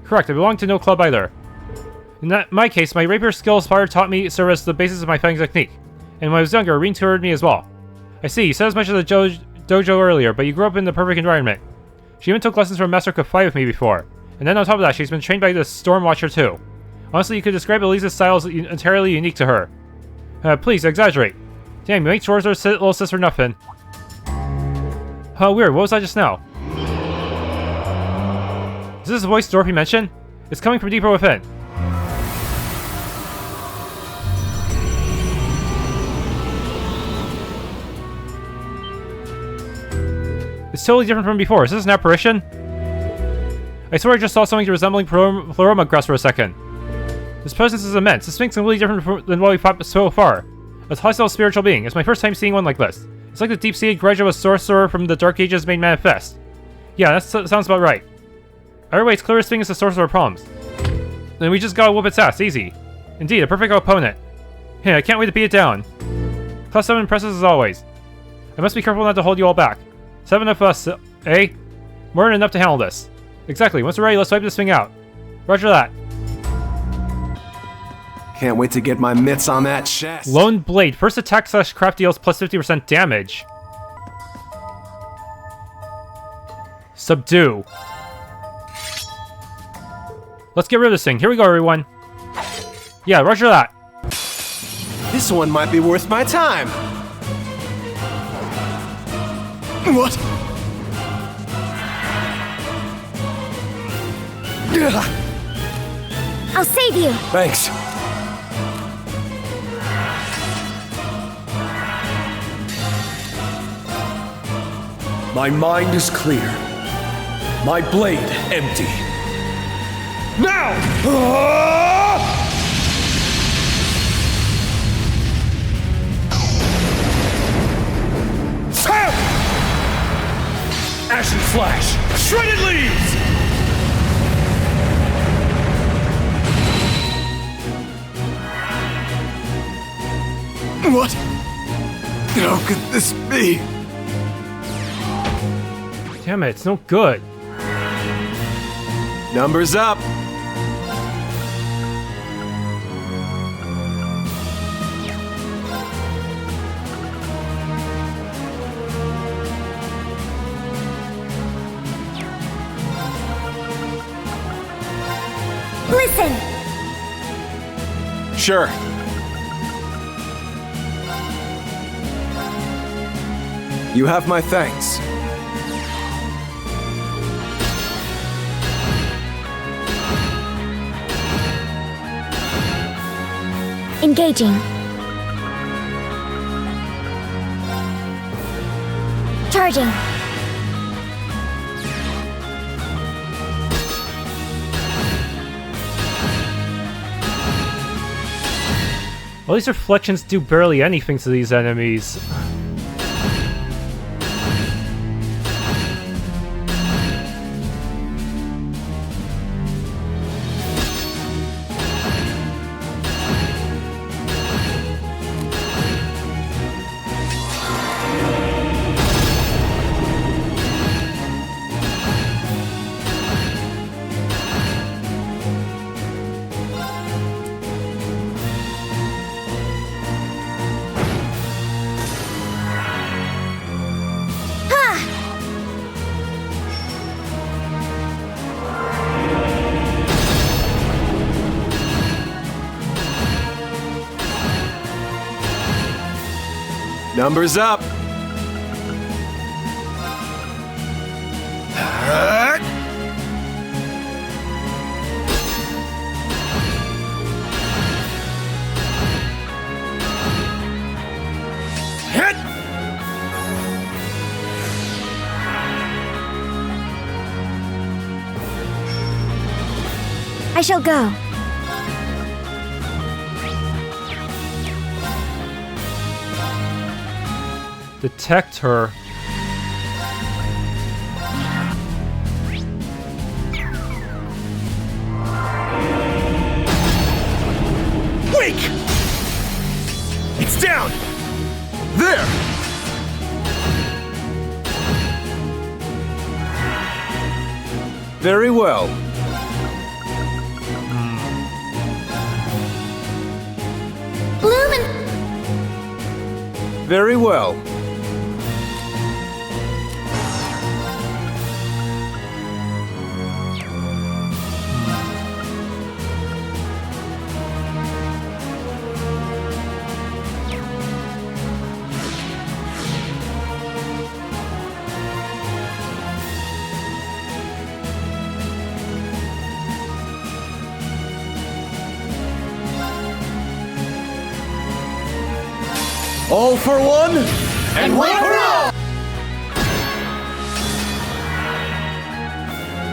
Correct, I belong to no club either. In my case, my rapier skills father taught me serve as the basis of my fighting technique. And when I was younger, Irene tutored me as well. I see, you said as much as the dojo earlier, but you grew up in the perfect environment. She even took lessons from Master Kafai with me before. And then on top of that, she's been trained by the Stormwatcher too. Honestly, you could describe Elisa's style as entirely unique to her. Please, exaggerate. Damn, you ain't Schwarzer's little sister nothing. Huh, weird, what was that just now? Is this the voice Dorothee mentioned? It's coming from deeper within. It's totally different from before. Is this an apparition? I swear I just saw something resembling Pleroma grass for a second. This presence is immense. This thing's completely different than what we've fought so far. A hostile spiritual being. It's my first time seeing one like this. It's like the deep-seated grudge of a sorcerer from the Dark Ages made manifest. Yeah, that sounds about right. Either way, it's clear this thing is the source of our problems. Then we just gotta whoop its ass, easy. Indeed, a perfect opponent. Hey, I can't wait to beat it down. Class 7 impresses as always. I must be careful not to hold you all back. 7 of us, eh? More than enough to handle this. Exactly, once we're ready, let's wipe this thing out. Roger that. Can't wait to get my mitts on that chest. Lone Blade. First attack / craft deals plus 50% damage. Subdue. Let's get rid of this thing. Here we go, everyone. Yeah, roger that. This one might be worth my time. What? I'll save you. Thanks. My mind is clear. My blade empty. Now! Ashen Flash! Shredded Leaves! What? How could this be? Damn it, it's no good. Numbers up. Listen! Sure. You have my thanks. Engaging. Charging. Well, these reflections do barely anything to these enemies. Numbers up. I shall go. Detect her. Wake! It's down! There! Very well. Bloomin'! Very well. All for one, and one for all!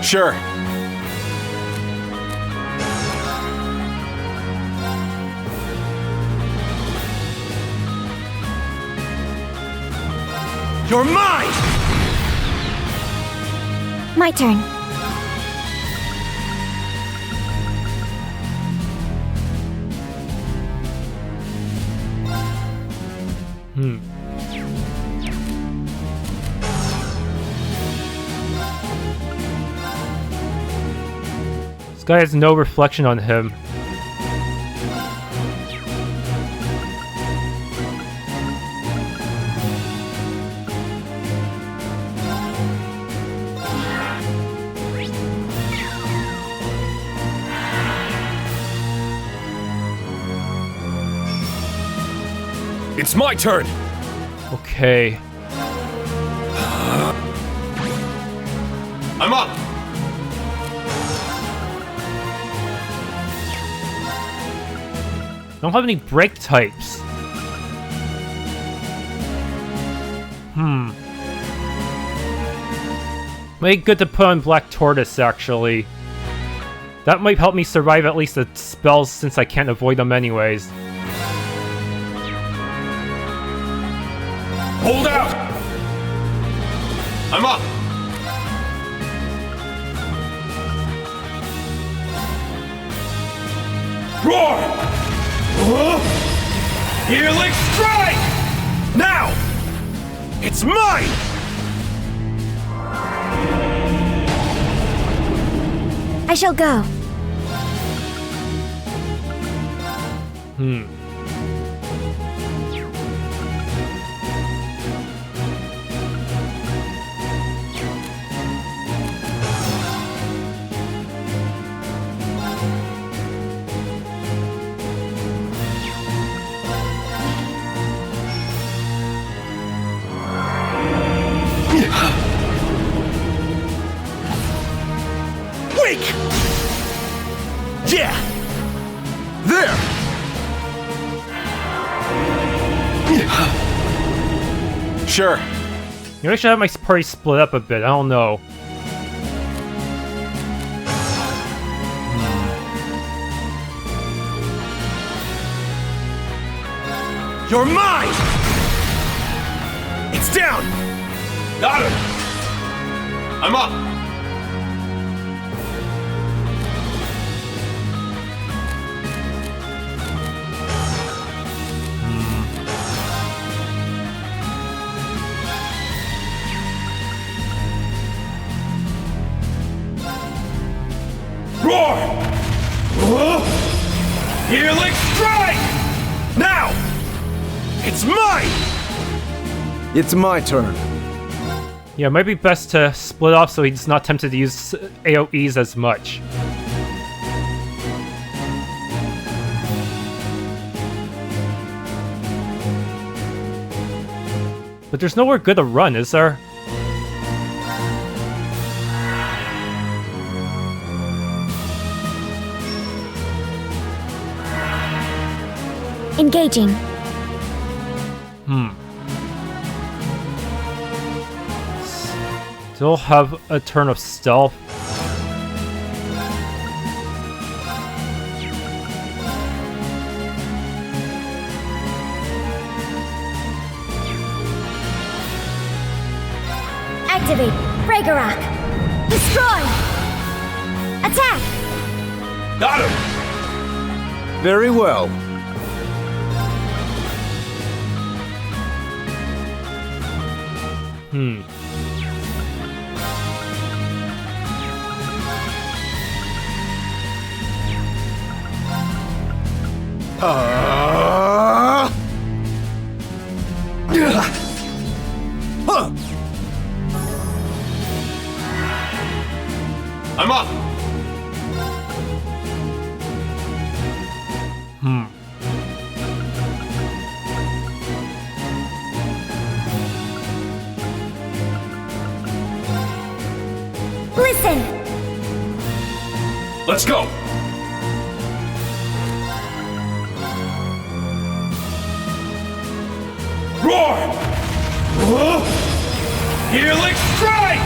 Sure. You're mine! My turn. This guy has no reflection on him. It's my turn! Okay. I'm up! I don't have any break types. Might be good to put on Black Tortoise, actually. That might help me survive at least the spells since I can't avoid them anyways. Hold out! I'm up! Roar! Healing strike! Now! It's mine! I shall go. Wake! Yeah! There! Sure. Maybe I should have my party split up a bit, I don't know. You're mine! It's down! Got him! I'm up! Roar! Healing strike! Now! It's mine! It's my turn. Yeah, it might be best to split off so he's not tempted to use AoEs as much. But there's nowhere good to run, is there? Engaging. Still have a turn of stealth. Activate! Ragnarok! Destroy! Attack! Got him! Very well. I'm up! Listen! Let's go! Roar! Helix strike!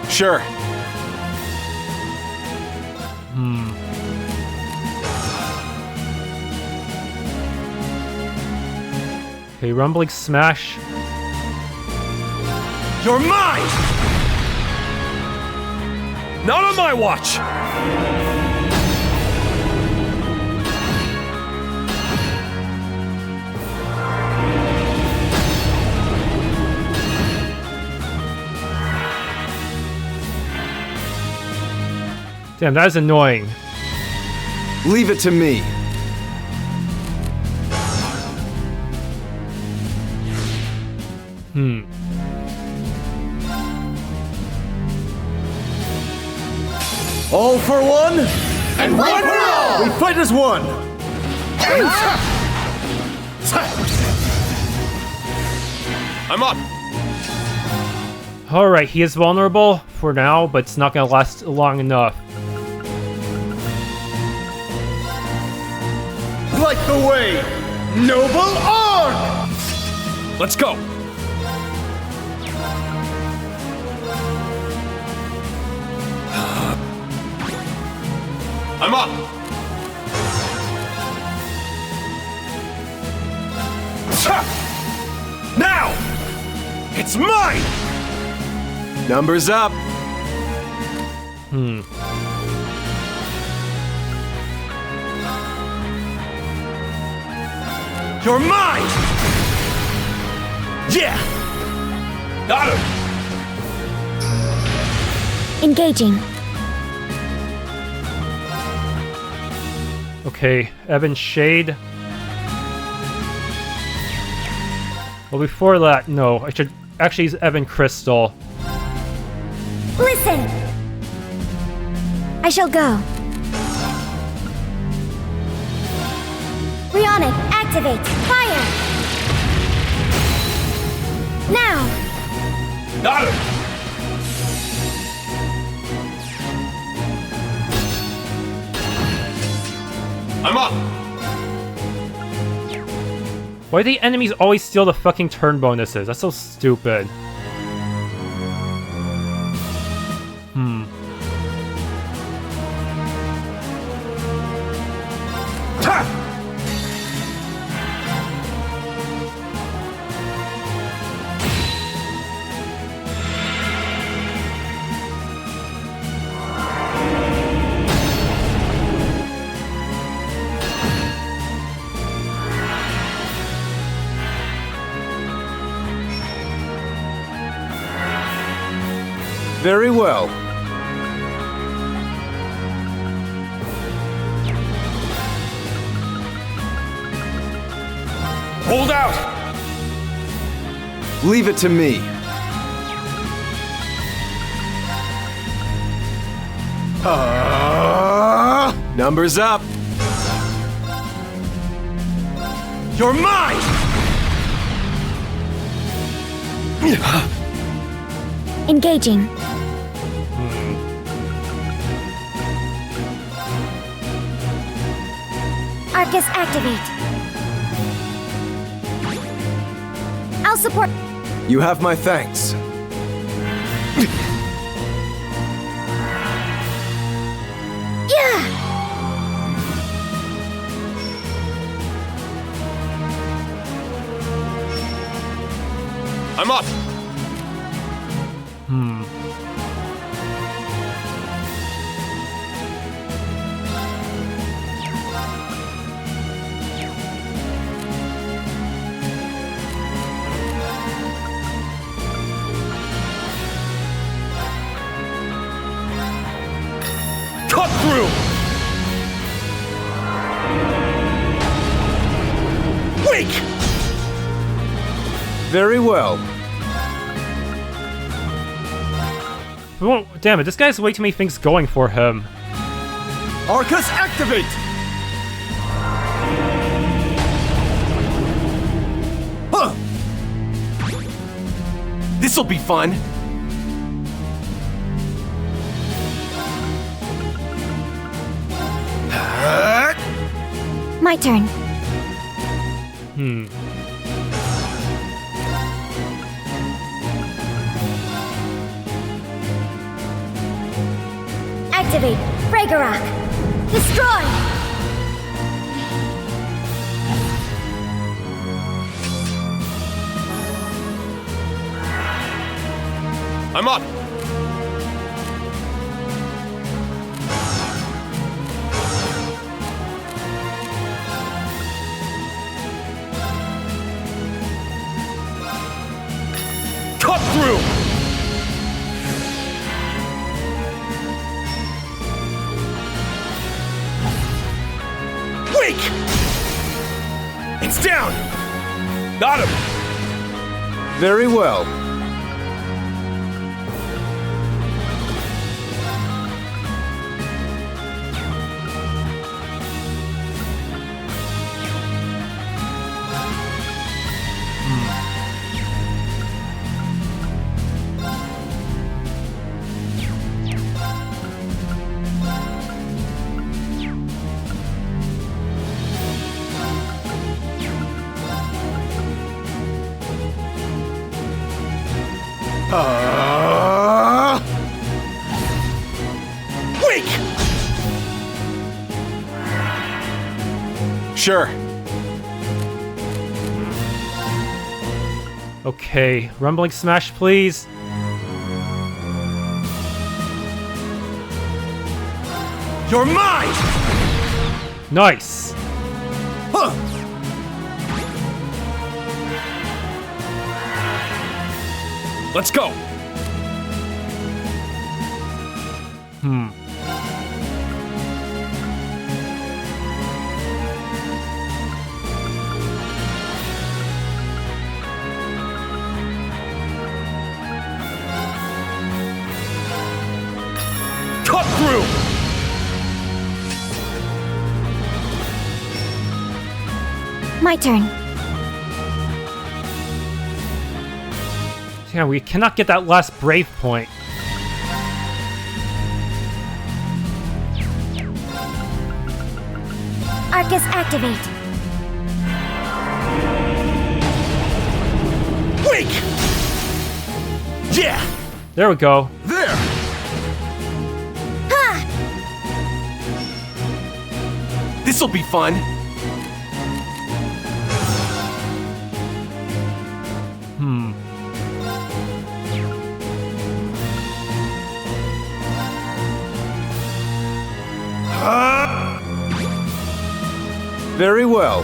Sure. Okay, rumbling smash. You're mine! Not on my watch! Damn, that is annoying. Leave it to me. All for one, And one for all! we fight as one. I'm up! Alright, he is vulnerable for now, but it's not gonna last long enough. Light the way, noble arm! Let's go! I'm up! Now! It's mine! Numbers up. You're mine! Yeah! Got him! Engaging. Okay, Ebon Shade. Well, before that, no, I should actually use Ebon Crystal. Listen! I shall go. Rhionic, activate! Fire! Now! Got him! I'm up! Why do the enemies always steal the fucking turn bonuses? That's so stupid. Very well. Hold out! Leave it to me. Numbers up. You're mine! Engaging. Arcus activate. I'll support. You have my thanks. Yeah! I'm up! Cut through! Wake! Very well. Oh, damn it, this guy has way too many things going for him. Arcus, activate! Huh! This'll be fun. My turn. Activate Ragnarok. Destroy! I'm up! Cut through! Wake! It's down! Got him! Very well. Wake! Sure. Okay, rumbling smash, please. You're mine! Nice. Huh! Let's go! Cut through! My turn. Yeah, we cannot get that last brave point. Arcus, activate. Wake! Yeah! There we go. There! Ha! This'll be fun. Very well.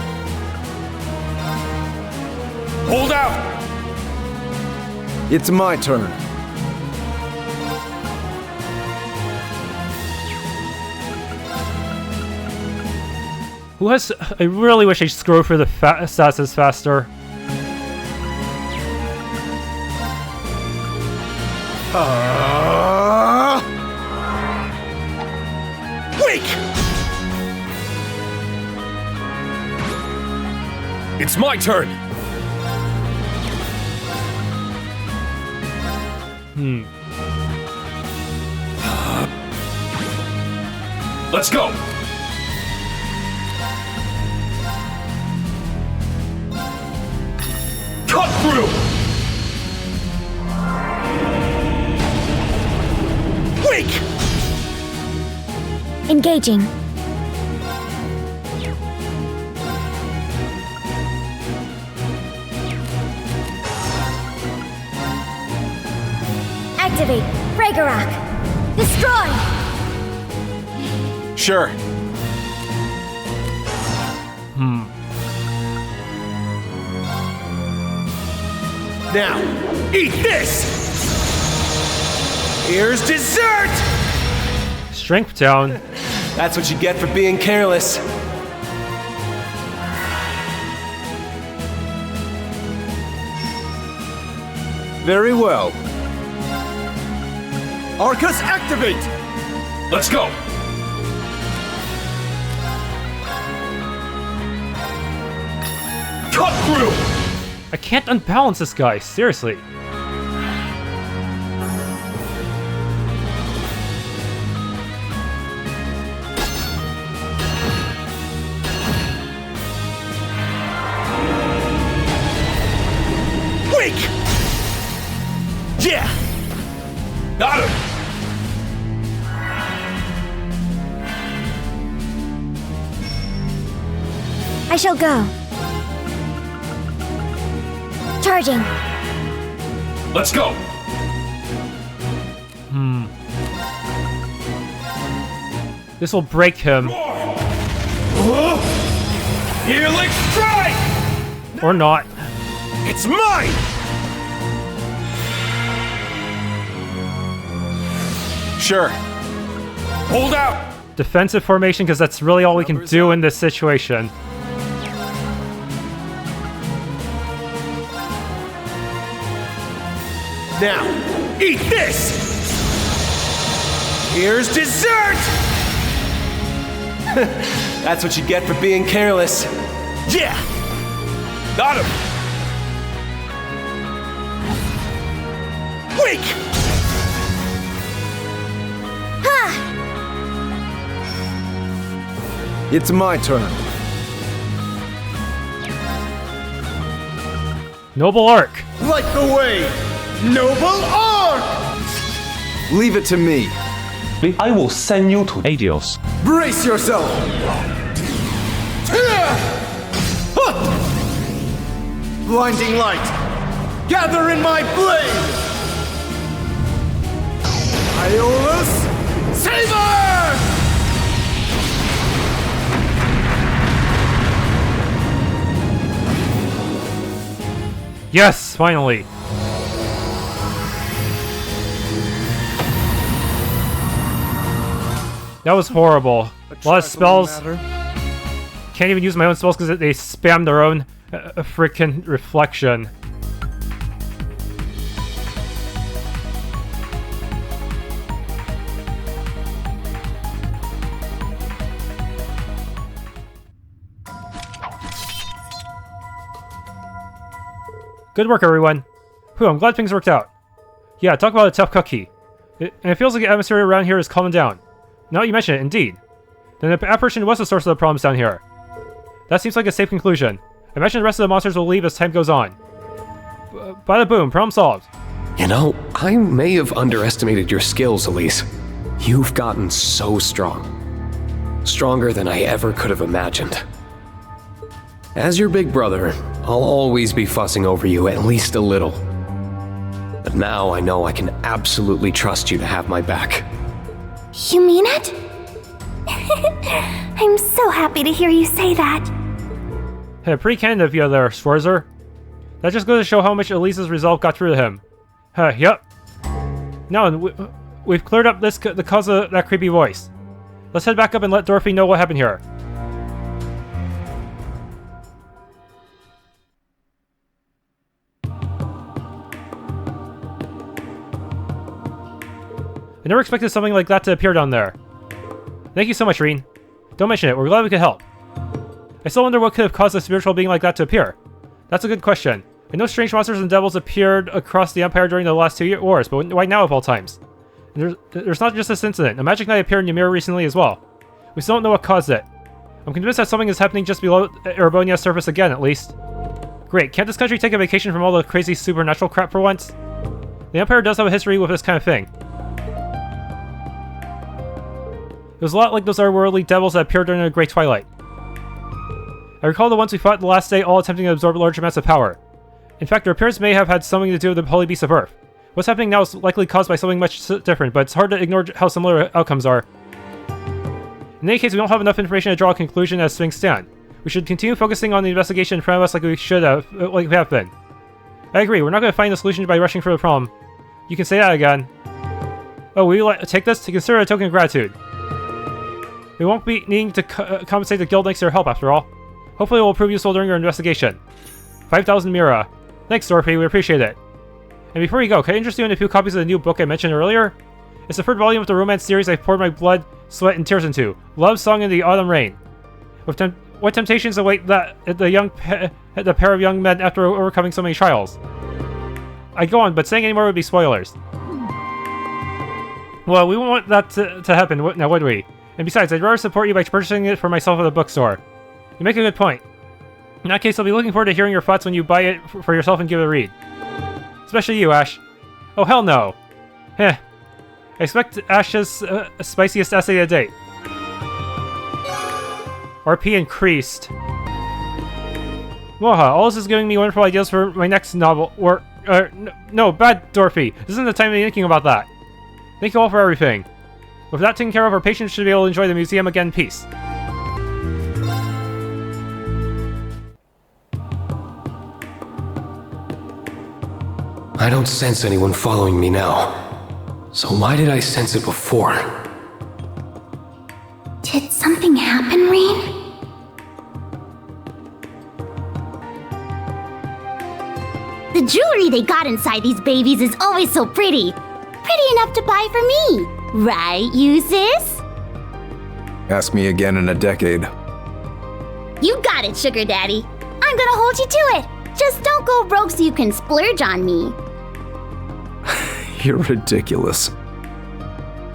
Hold out! It's my turn. Who has... I really wish I scrolled through the stats faster. Wake! It's my turn! Let's go! Cut through! Wake! Engaging. Activate Ragnarok. Destroy! Sure. Now, eat this! Here's dessert! Strength down. That's what you get for being careless. Very well. Arcus, activate! Let's go! Cut through! I can't unbalance this guy, seriously. Wake! Yeah! Got him! I shall go. Charging. Let's go! This will break him. Healing strike! Or not. It's mine! Sure. Hold out! Defensive formation, because that's really all we can do in this situation. Now, eat this! Here's dessert! That's what you get for being careless. Yeah! Got him! Wake! It's my turn. Noble Arc. Light the way! Noble Arc! Leave it to me. I will send you to Adepts. Brace yourself! Blinding light! Gather in my blade! Iola's Saber! Yes, finally. That was horrible. A lot of spells. Can't even use my own spells because they spam their own freaking reflection. Good work, everyone. Whew, I'm glad things worked out. Yeah, talk about a tough cookie. And it feels like the atmosphere around here is calming down. Now that you mention it, indeed. Then the apparition was the source of the problems down here. That seems like a safe conclusion. I imagine the rest of the monsters will leave as time goes on. Bada boom, problem solved. You know, I may have underestimated your skills, Elise. You've gotten so strong. Stronger than I ever could have imagined. As your big brother, I'll always be fussing over you at least a little. But now I know I can absolutely trust you to have my back. You mean it? I'm so happy to hear you say that. Hey, pretty candid of you there, Schwarzer. That just goes to show how much Elise's resolve got through to him. Yep. Now, we've cleared up the cause of that creepy voice. Let's head back up and let Dorothee know what happened here. I never expected something like that to appear down there. Thank you so much, Reen. Don't mention it, we're glad we could help. I still wonder what could have caused a spiritual being like that to appear. That's a good question. I know strange monsters and devils appeared across the Empire during the last 2 wars, but why now of all times? And there's not just this incident. A magic knight appeared in Ymir recently as well. We still don't know what caused it. I'm convinced that something is happening just below Erebonia's surface again, at least. Great, can't this country take a vacation from all the crazy supernatural crap for once? The Empire does have a history with this kind of thing. It was a lot like those otherworldly devils that appeared during the Great Twilight. I recall the ones we fought the last day all attempting to absorb large amounts of power. In fact, their appearance may have had something to do with the Holy Beasts of Earth. What's happening now is likely caused by something much different, but it's hard to ignore how similar outcomes are. In any case, we don't have enough information to draw a conclusion as things stand. We should continue focusing on the investigation in front of us like we have been. I agree, we're not going to find a solution by rushing for the problem. You can say that again. Oh, will you take this to consider a token of gratitude? We won't be needing to compensate the guild thanks to your help, after all. Hopefully it will prove useful during your investigation. 5,000 Mira. Thanks, Dorothee, we appreciate it. And before you go, can I interest you in a few copies of the new book I mentioned earlier? It's the third volume of the romance series I've poured my blood, sweat, and tears into. Love Song in the Autumn Rain. What temptations await the pair of young men after overcoming so many trials? I'd go on, but saying any more would be spoilers. Well, we won't want that to happen now, would we? And besides, I'd rather support you by purchasing it for myself at the bookstore. You make a good point. In that case, I'll be looking forward to hearing your thoughts when you buy it for yourself and give it a read. Especially you, Ash. Oh, hell no. Heh. I expect Ash's spiciest essay to date. RP increased. Moha, all this is giving me wonderful ideas for my next novel. No, bad Dorothee. This isn't the time to be thinking about that. Thank you all for everything. With that taken care of, our patrons should be able to enjoy the museum again in peace. I don't sense anyone following me now. So why did I sense it before? Did something happen, Rean? The jewelry they got inside these babies is always so pretty. Pretty enough to buy for me. Right, Jusis? Ask me again in a decade. You got it, Sugar Daddy. I'm gonna hold you to it. Just don't go rogue so you can splurge on me. You're ridiculous.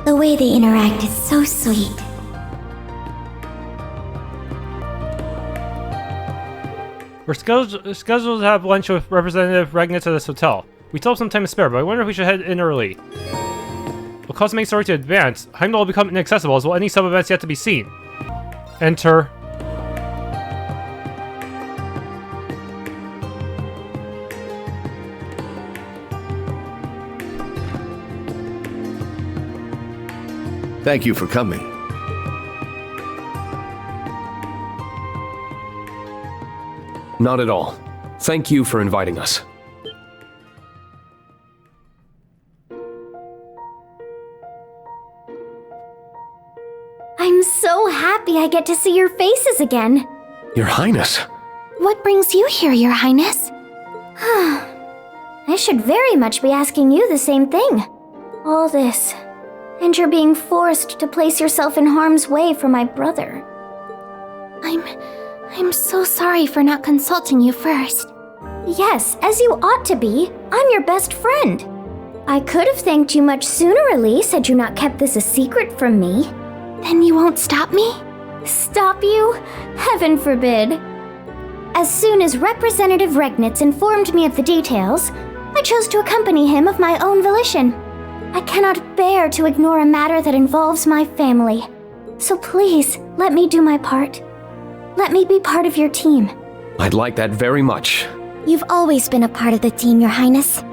The way they interact is so sweet. We're scheduled to have lunch with Representative Regnitz at this hotel. We still have some time to spare, but I wonder if we should head in early. Will cause many story to advance. Heimdallr will become inaccessible, as will any sub-events yet to be seen. Enter. Thank you for coming. Not at all. Thank you for inviting us. I'm so happy I get to see your faces again. Your Highness. What brings you here, Your Highness? I should very much be asking you the same thing. All this, and you're being forced to place yourself in harm's way for my brother. I'm so sorry for not consulting you first. Yes, as you ought to be. I'm your best friend. I could have thanked you much sooner, Elise, had you not kept this a secret from me. Then you won't stop me? Stop you? Heaven forbid. As soon as Representative Regnitz informed me of the details, I chose to accompany him of my own volition. I cannot bear to ignore a matter that involves my family. So please, let me do my part. Let me be part of your team. I'd like that very much. You've always been a part of the team, Your Highness.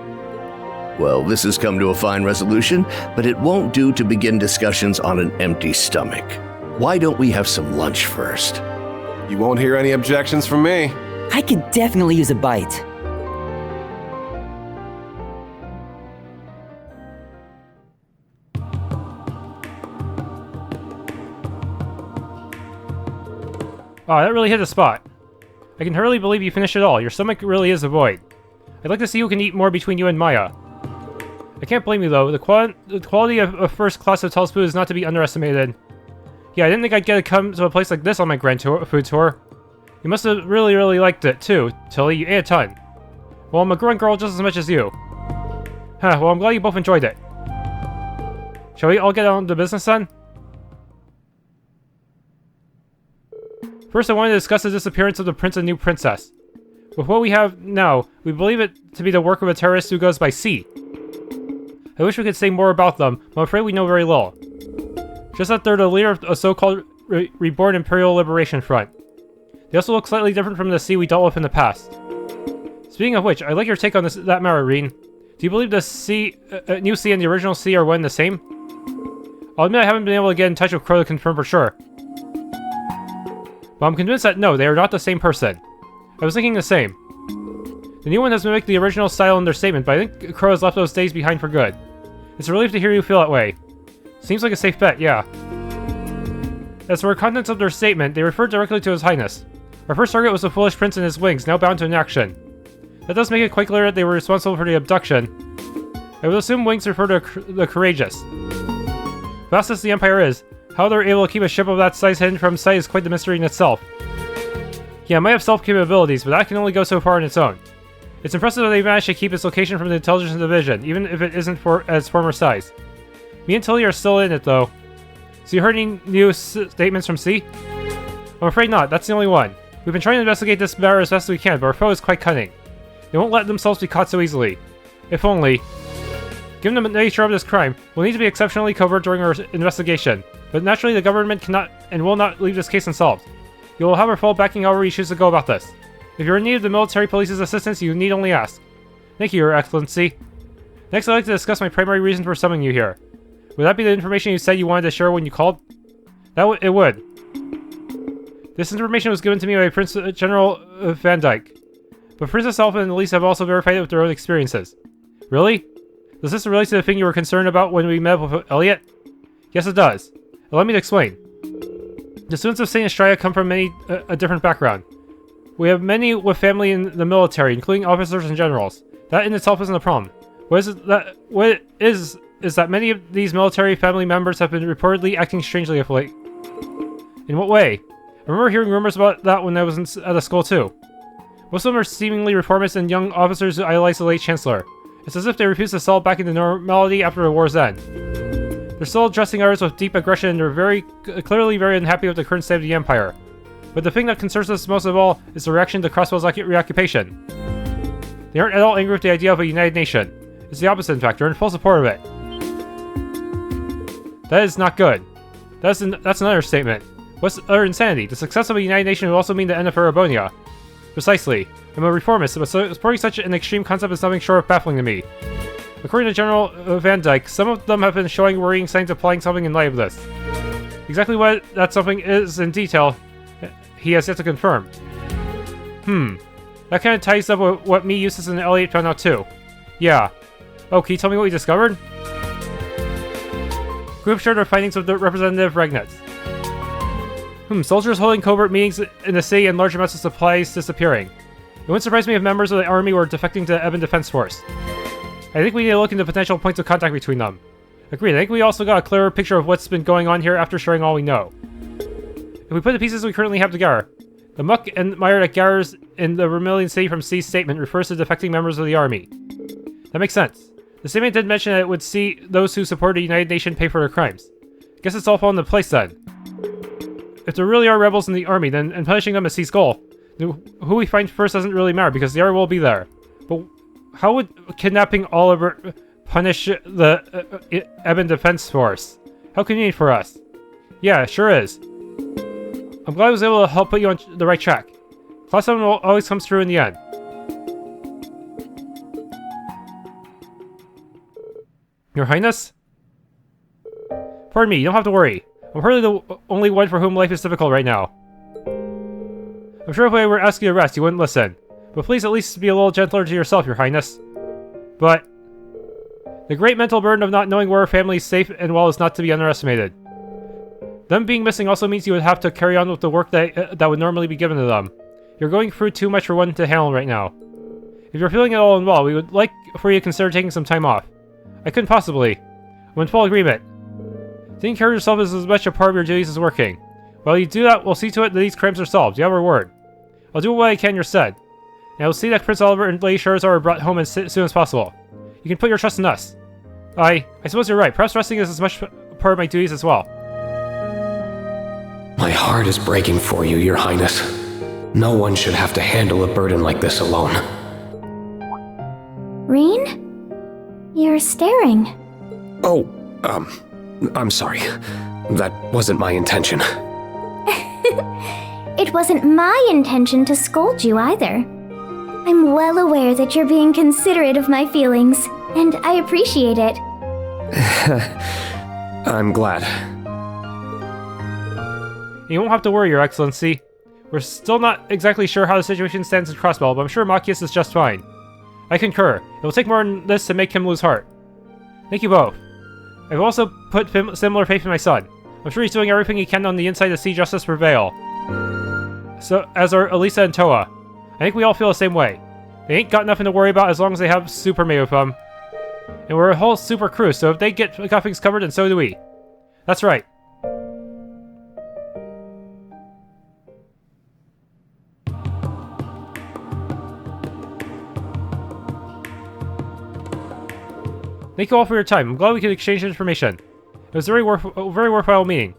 Well, this has come to a fine resolution, but it won't do to begin discussions on an empty stomach. Why don't we have some lunch first? You won't hear any objections from me. I could definitely use a bite. Oh, that really hit the spot. I can hardly believe you finished it all. Your stomach really is a void. I'd like to see who can eat more between you and Maya. I can't blame you though. The quality of first-class hotel food is not to be underestimated. Yeah, I didn't think I'd get to come to a place like this on my grand food tour. You must have really liked it too, Tilly. You ate a ton. Well, I'm a growing girl just as much as you. Huh, well, I'm glad you both enjoyed it. Shall we all get on to business then? First, I wanted to discuss the disappearance of the prince and new princess. With what we have now, we believe it to be the work of a terrorist who goes by C. I wish we could say more about them, but I'm afraid we know very little. Just that they're the leader of a so-called reborn Imperial Liberation Front. They also look slightly different from the C we dealt with in the past. Speaking of which, I'd like your take on that matter, Reen. Do you believe the C, new C and the original C are one and the same? I'll admit I haven't been able to get in touch with Crow to confirm for sure. But I'm convinced that no, they are not the same person. I was thinking the same. The new one has mimicked the original style in their statement, but I think Crow has left those days behind for good. It's a relief to hear you feel that way. Seems like a safe bet, yeah. As for the contents of their statement, they referred directly to His Highness. Our first target was the foolish prince and his wings, now bound to inaction. That does make it quite clear that they were responsible for the abduction. I would assume wings refer to the courageous. Vast as the Empire is, how they're able to keep a ship of that size hidden from sight is quite the mystery in itself. Yeah, it might have stealth capabilities, but that can only go so far on its own. It's impressive that they managed to keep its location from the intelligence division, even if it isn't for its former size. Me and Tilly are still in it, though. So you heard any new statements from C? I'm afraid not, that's the only one. We've been trying to investigate this matter as best we can, but our foe is quite cunning. They won't let themselves be caught so easily. If only. Given the nature of this crime, we'll need to be exceptionally covert during our investigation, but naturally the government cannot and will not leave this case unsolved. You will have our full backing however you choose to go about this. If you're in need of the military police's assistance, you need only ask. Thank you, Your Excellency. Next, I'd like to discuss my primary reason for summoning you here. Would that be the information you said you wanted to share when you called? It would. This information was given to me by Prince General Van Dyke, but Princess Alpha and Elise have also verified it with their own experiences. Really? Does this relate to the thing you were concerned about when we met with Elliot? Yes, it does. Allow me to explain. The students of St. Estrella come from a different background. We have many with family in the military, including officers and generals. That in itself isn't a problem. What it is that many of these military family members have been reportedly acting strangely of late. In what way? I remember hearing rumors about that when I was at the school too. Most of them are seemingly reformists and young officers who idolize the late Chancellor. It's as if they refuse to settle back into normality after the war's end. They're still addressing others with deep aggression and they're clearly very unhappy with the current state of the Empire. But the thing that concerns us most of all is the reaction to Crossbell's reoccupation. They aren't at all angry with the idea of a united nation. It's the opposite, in fact. They're in full support of it. That is not good. That's an understatement. What's utter insanity? The success of a united nation would also mean the end of Erebonia. Precisely. I'm a reformist, but supporting such an extreme concept is nothing short of baffling to me. According to General Van Dyke, some of them have been showing worrying signs of plotting something in light of this. Exactly what that something is in detail, he has yet to confirm. That kind of ties up with what me, Jusis, and Elliot found out too. Yeah. Oh, can you tell me what you discovered? Group shared their findings with the Representative Regnitz. Soldiers holding covert meetings in the city and large amounts of supplies disappearing. It wouldn't surprise me if members of the army were defecting to the Ebon Defense Force. I think we need to look into potential points of contact between them. Agreed, I think we also got a clearer picture of what's been going on here after sharing all we know. If we put the pieces we currently have together, the muck and mire that gathers in the Vermilion City from C's statement refers to defecting members of the army. That makes sense. The statement did mention that it would see those who support a united nation pay for their crimes. Guess it's all fallen into place then. If there really are rebels in the army, then and punishing them is C's goal. Who we find first doesn't really matter because the other will be there. But how would kidnapping Oliver punish the Ebon Defense Force? How convenient for us. Yeah, sure is. I'm glad I was able to help put you on the right track. Class 7 always comes through in the end. Your Highness? Pardon me, you don't have to worry. I'm hardly the only one for whom life is difficult right now. I'm sure if I were to ask you to rest, you wouldn't listen. But please at least be a little gentler to yourself, Your Highness. But the great mental burden of not knowing where our family is safe and well is not to be underestimated. Them being missing also means you would have to carry on with the work that would normally be given to them. You're going through too much for one to handle right now. If you're feeling at all unwell, we would like for you to consider taking some time off. I couldn't possibly. I'm in full agreement. Taking care of yourself is as much a part of your duties as working. While you do that, we'll see to it that these crimes are solved. You have our word. I'll do what I can, you're said. And I will see that Prince Oliver and Lady Charizard are brought home as soon as possible. You can put your trust in us. I suppose you're right. Perhaps resting is as much part of my duties as well. My heart is breaking for you, Your Highness. No one should have to handle a burden like this alone. Reen? You're staring. Oh, I'm sorry. That wasn't my intention. It wasn't my intention to scold you either. I'm well aware that you're being considerate of my feelings. and I appreciate it. I'm glad. You won't have to worry, Your Excellency. We're still not exactly sure how the situation stands in Crossbell, but I'm sure Machias is just fine. I concur. It will take more than this to make him lose heart. Thank you both. I've also put similar faith in my son. I'm sure he's doing everything he can on the inside to see justice prevail. So, as are Elisa and Toa. I think we all feel the same way. They ain't got nothing to worry about as long as they have Super Mei with them. And we're a whole super crew, so if they got things covered, then so do we. That's right. Thank you all for your time. I'm glad we could exchange information. It was a very worthwhile meeting.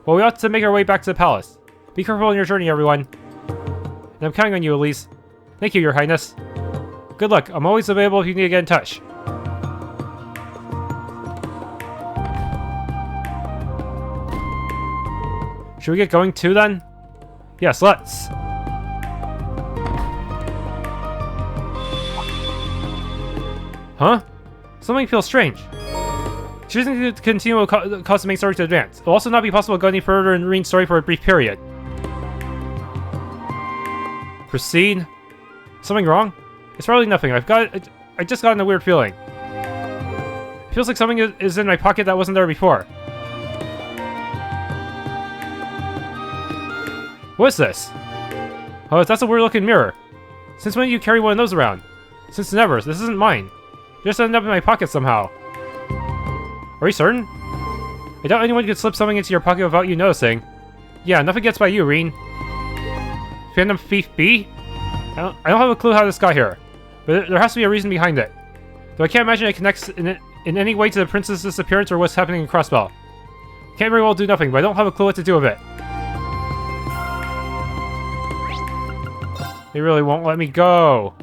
Well, we ought to make our way back to the palace. Be careful on your journey, everyone. And I'm counting on you, Elise. Thank you, Your Highness. Good luck. I'm always available if you need to get in touch. Should we get going too, then? Yes, let's. Huh? Something feels strange. Choosing to continue will cause the main story to advance. It will also not be possible to go any further in Reen's story for a brief period. Proceed? Something wrong? It's probably nothing. I just got a weird feeling. It feels like something is in my pocket that wasn't there before. What is this? Oh, that's a weird looking mirror. Since when do you carry one of those around? Since never. This isn't mine. It just ended up in my pocket somehow. Are you certain? I doubt anyone could slip something into your pocket without you noticing. Yeah, nothing gets by you, Reen. Phantom Thief B? I don't have a clue how this got here, but there has to be a reason behind it. Though I can't imagine it connects in any way to the princess's disappearance or what's happening in Crossbell. Can't very well do nothing, but I don't have a clue what to do with it. They really won't let me go.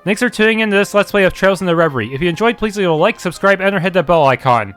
Thanks for tuning in to this Let's Play of Trails in the Reverie. If you enjoyed, please leave a like, subscribe, and or hit that bell icon.